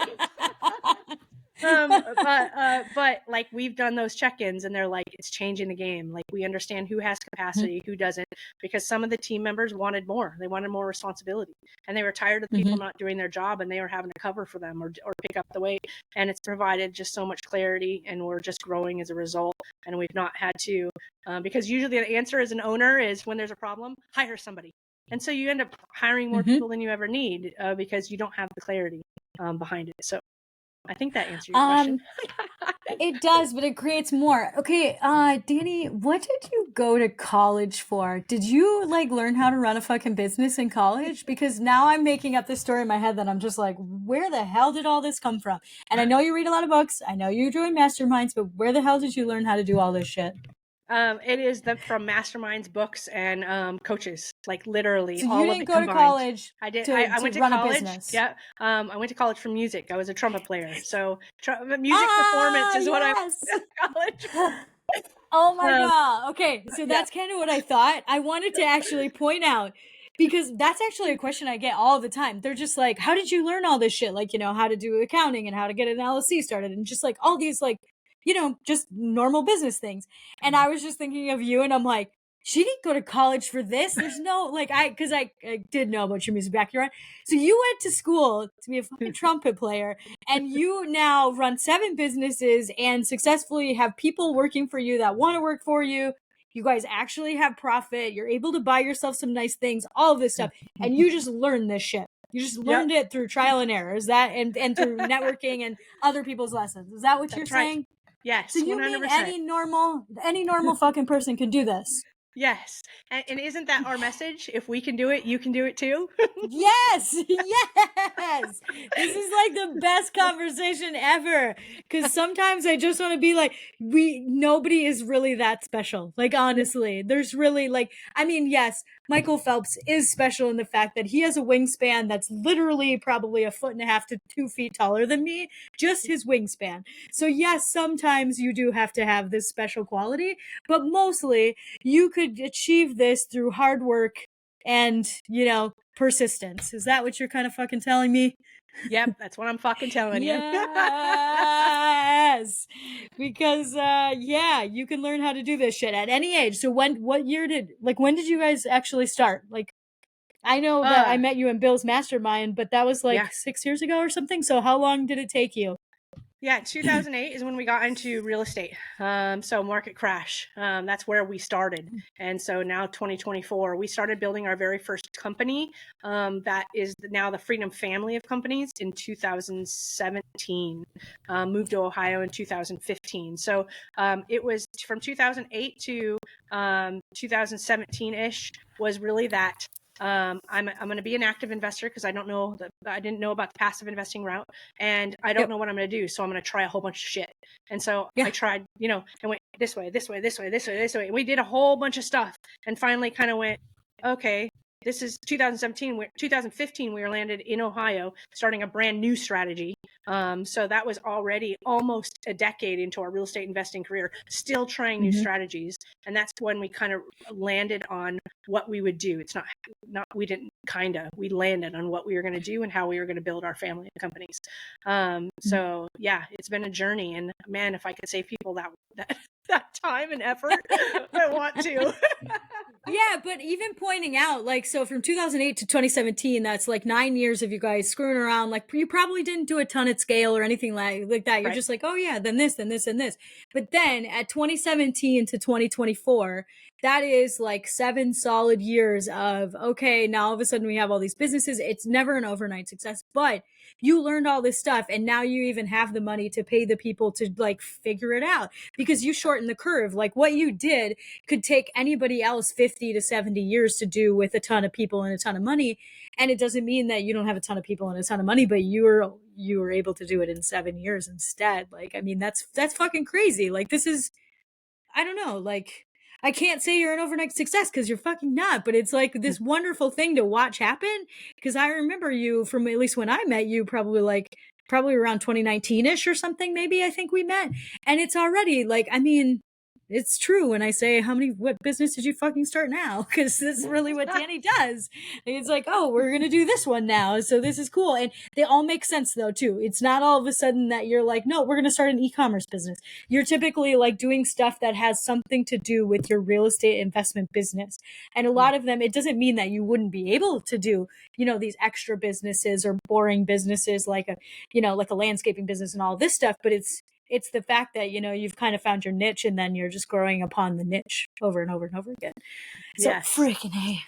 But like we've done those check-ins and they're like, it's changing the game. Like we understand who has capacity, who doesn't, because some of the team members wanted more. They wanted more responsibility and they were tired of people not doing their job and they were having to cover for them or pick up the weight. And it's provided just so much clarity and we're just growing as a result. And we've not had to, because usually the answer as an owner is when there's a problem, hire somebody. And so you end up hiring more people than you ever need because you don't have the clarity behind it. So I think that answers your question.
It does, but it creates more. Okay, Dani, what did you go to college for? Did you learn how to run a fucking business in college? Because now I'm making up this story in my head that I'm just like, where the hell did all this come from? And I know you read a lot of books. I know you join Masterminds, but where the hell did you learn how to do all this shit?
It is from Masterminds books and coaches, like literally
so
all
you
of
didn't
it
go
combined.
to college.
I did.
I
went to
run
college.
A business.
Yeah. I went to college for music. I was a trumpet player. So music performance is what I went to college.
Oh my God. Okay. So that's kind of what I thought. I wanted to actually point out because that's actually a question I get all the time. They're just like, how did you learn all this shit? How to do accounting and how to get an LLC started and just all these just normal business things. And I was just thinking of you and I'm like, she didn't go to college for this. There's no, because I did know about your music background. So you went to school to be a fucking trumpet player and you now run 7 businesses and successfully have people working for you that want to work for you. You guys actually have profit. You're able to buy yourself some nice things, all of this stuff. And you just learned this shit. You just learned it through trial and error. Is that, and through networking and other people's lessons. Is that what you're saying?
Yes.
So you 100%. Mean any normal fucking person can do this?
Yes. And isn't that our message? If we can do it, you can do it too.
Yes. Yes. This is the best conversation ever. Cause sometimes I just want to be nobody is really that special. Honestly, there's really yes, Michael Phelps is special in the fact that he has a wingspan that's literally probably 1.5 to 2 feet taller than me, just his wingspan. So yes, sometimes you do have to have this special quality, but mostly you could achieve this through hard work and, persistence. Is that what you're kind of fucking telling me?
Yep, that's what I'm fucking telling you.
Yes. Because you can learn how to do this shit at any age. So when did you guys actually start? I know that I met you in Bill's mastermind, but that was 6 years ago or something. So how long did it take you?
Yeah, 2008 is when we got into real estate. So market crash. That's where we started. And so now 2024, we started building our very first company. That is now the Freedom family of companies in 2017. Moved to Ohio in 2015. So it was from 2008 to 2017-ish was really that. I'm going to be an active investor because I didn't know about the passive investing route and I don't know what I'm going to do. So I'm going to try a whole bunch of shit. And so I tried, and went this way. And we did a whole bunch of stuff and finally kind of went, okay, this is 2017, 2015, we were landed in Ohio, starting a brand new strategy. So that was already almost a decade into our real estate investing career, still trying new strategies. And that's when we kind of landed on what we would do. It's we landed on what we were going to do and how we were going to build our family of companies. So yeah, it's been a journey and man, if I could save people that time and effort, I want to.
Yeah, but even pointing out, so from 2008 to 2017, that's 9 years of you guys screwing around. You probably didn't do a ton at scale or anything like that. You're just oh yeah, then this, then this, and this. But then at 2017 to 2024, that is like 7 solid years of, okay, now all of a sudden we have all these businesses. It's never an overnight success, but you learned all this stuff, and now you even have the money to pay the people to like figure it out, because you shorten the curve. Like what you did could take anybody else 50 to 70 years to do with a ton of people and a ton of money. And it doesn't mean that you don't have a ton of people and a ton of money, but you were able to do it in 7 years instead. Like, I mean, that's fucking crazy. Like, this is, I don't know, like, I can't say you're an overnight success because you're fucking not, but it's like this wonderful thing to watch happen. Because I remember you from, at least when I met you, probably around 2019-ish or something, maybe, I think we met. And it's already like, I mean, it's true when I say, what business did you fucking start now? Because this is really what Dani does. And it's like, oh, we're going to do this one now. So this is cool. And they all make sense though, too. It's not all of a sudden that you're like, no, we're going to start an e-commerce business. You're typically like doing stuff that has something to do with your real estate investment business. And a lot of them, it doesn't mean that you wouldn't be able to do, these extra businesses or boring businesses like a landscaping business and all this stuff. But it's the fact that, you've kind of found your niche, and then you're just growing upon the niche over and over and over again. So
Yes.
freaking A.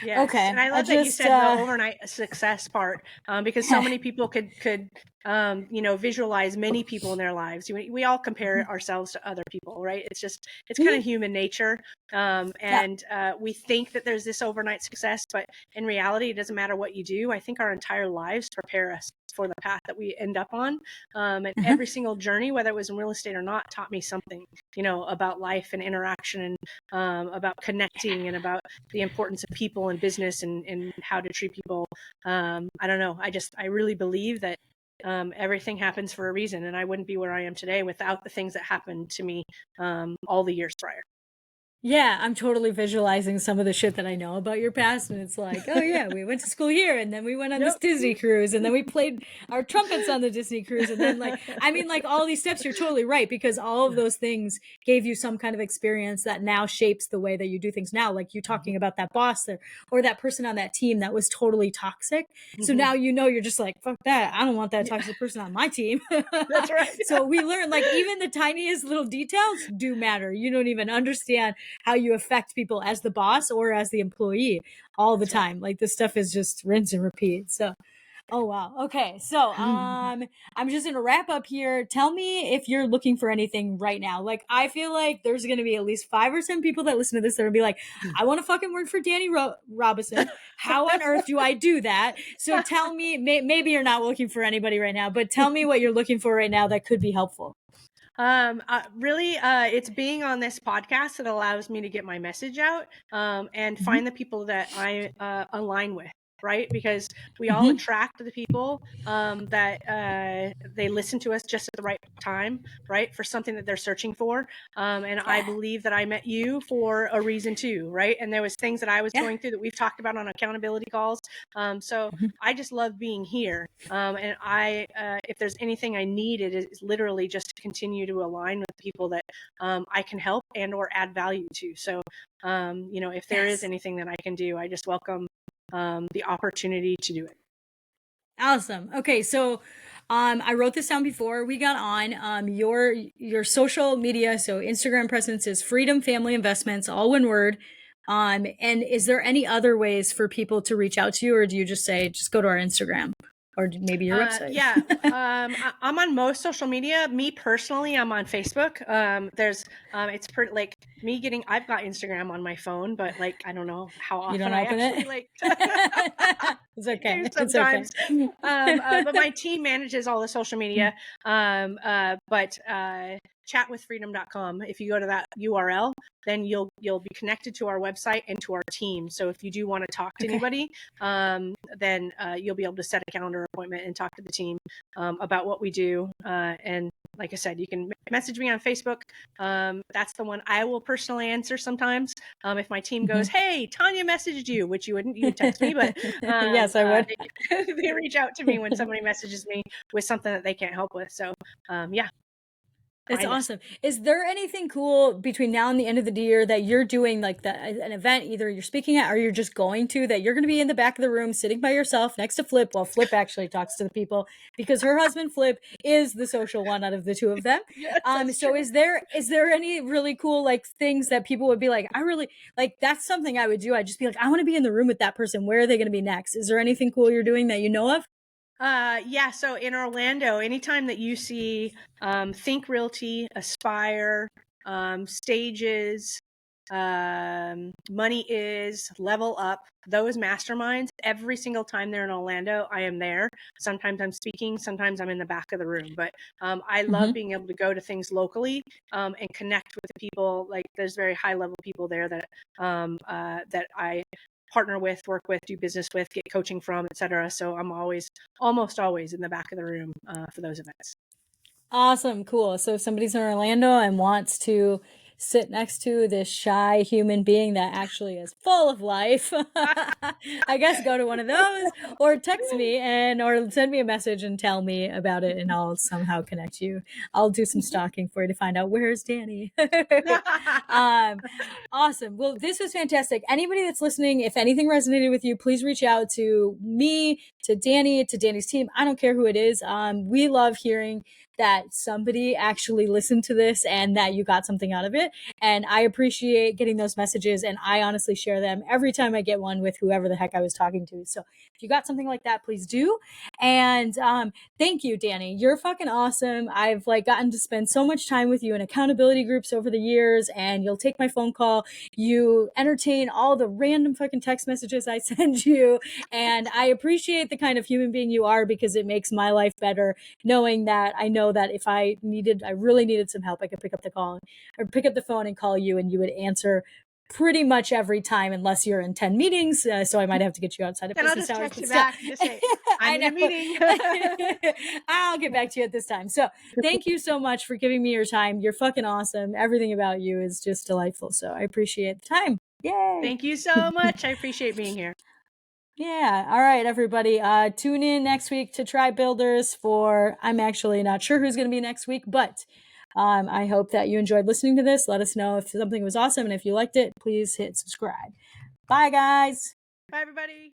Yes.
Okay.
And I love that you said the overnight success part, because so many people could visualize many people in their lives. We all compare ourselves to other people, right? It's kind of human nature. We think that there's this overnight success, but in reality, it doesn't matter what you do. I think our entire lives prepare us for the path that we end up on. And every single journey, whether it was in real estate or not, taught me something, about life and interaction, and about connecting, and about the importance of people and business, and how to treat people. I don't know. I really believe that everything happens for a reason, and I wouldn't be where I am today without the things that happened to me all the years prior.
Yeah, I'm totally visualizing some of the shit that I know about your past, and it's like, oh yeah, we went to school here, and then we went on this Disney cruise, and then we played our trumpets on the Disney cruise, and then all these steps, you're totally right, because all of those things gave you some kind of experience that now shapes the way that you do things now, like you talking about that boss there, or that person on that team that was totally toxic. So now you're just like, fuck that, I don't want that toxic person on my team.
That's right.
So we learn, like, even the tiniest little details do matter. You don't even understand how you affect people as the boss or as the employee all the time. Like, this stuff is just rinse and repeat. So, oh wow. Okay. So, I'm just going to wrap up here. Tell me if you're looking for anything right now. Like, I feel like there's going to be at least 5 or 10 people that listen to this that will be like, I want to fucking work for Dani Robison. How on earth do I do that? So tell me, maybe you're not looking for anybody right now, but tell me what you're looking for right now that could be helpful.
Really, it's being on this podcast that allows me to get my message out, and find the people that I align with, right? Because we all attract the people that they listen to us just at the right time, right? For something that they're searching for. And I believe that I met you for a reason too, right? And there was things that I was going through that we've talked about on accountability calls. So I just love being here. And if there's anything I need, it is literally just to continue to align with people that I can help and or add value to. So, if there is anything that I can do, I just welcome the opportunity to do it.
Awesome. Okay, so I wrote this down before we got on. Your social media, so Instagram presence is Freedom Family Investments, all one word. And is there any other ways for people to reach out to you, or do you just say just go to our Instagram? Or maybe your website?
Yeah. I'm on most social media. Me personally, I'm on Facebook. It's pretty, like, I've got Instagram on my phone, but like, I don't know how often I actually like.
It's okay.
Sometimes.
It's okay.
But my team manages all the social media. Chatwithfreedom.com. If you go to that URL, then you'll be connected to our website and to our team. So if you do want to talk to anybody, then you'll be able to set a calendar appointment and talk to the team about what we do. And like I said, you can message me on Facebook. That's the one I will personally answer sometimes. If my team goes, hey, Tanya messaged you, which you wouldn't, you would text me, but
yes, I would.
They reach out to me when somebody messages me with something that they can't help with. So yeah.
That's
find us.
awesome. Is there anything cool between now and the end of the year that you're doing, like an event, either you're speaking at or you're just going to, that you're going to be in the back of the room sitting by yourself next to Flip while Flip actually talks to the people, because her husband Flip is the social one out of the two of them.
Yes, that's
So
true.
is there any really cool like things that people would be like, I really like, that's something I would do. I'd just be like, I want to be in the room with that person. Where are they going to be next? Is there anything cool you're doing that you know of?
Yeah, so in Orlando, anytime that you see Think Realty, Aspire, Stages, Money Is, Level Up, those masterminds, every single time they're in Orlando, I am there. Sometimes I'm speaking, sometimes I'm in the back of the room. But I love being able to go to things locally and connect with people. Like there's very high level people there that that I partner with, work with, do business with, get coaching from, etc. So I'm almost always in the back of the room for those events.
Awesome. Cool. So if somebody's in Orlando and wants to sit next to this shy human being that actually is full of life, I guess go to one of those or text me or send me a message and tell me about it, and I'll somehow connect you. I'll do some stalking for you to find out where's Dani. Awesome. Well, this was fantastic. Anybody that's listening, if anything resonated with you, please reach out to me, to Dani, to Dani's team. I don't care who it is. We love hearing that somebody actually listened to this and that you got something out of it. And I appreciate getting those messages, and I honestly share them every time I get one with whoever the heck I was talking to. So if you got something like that, please do. And thank you, Dani. You're fucking awesome. I've like gotten to spend so much time with you in accountability groups over the years, and you'll take my phone call. You entertain all the random fucking text messages I send you. And I appreciate the kind of human being you are, because it makes my life better knowing that I know that if I really needed some help, I could pick up the call or pick up the phone and call you, and you would answer pretty much every time, unless you're in 10 meetings. So I might have to get you outside of
And I'll
business
just
hours.
text you back and just say, I'm in a meeting.
I'll get back to you at this time. So thank you so much for giving me your time. You're fucking awesome. Everything about you is just delightful. So I appreciate the time. Yay.
Thank you so much. I appreciate being here.
Yeah. All right, everybody. Tune in next week to Tribe Builders for, I'm actually not sure who's going to be next week, but I hope that you enjoyed listening to this. Let us know if something was awesome. And if you liked it, please hit subscribe. Bye, guys.
Bye, everybody.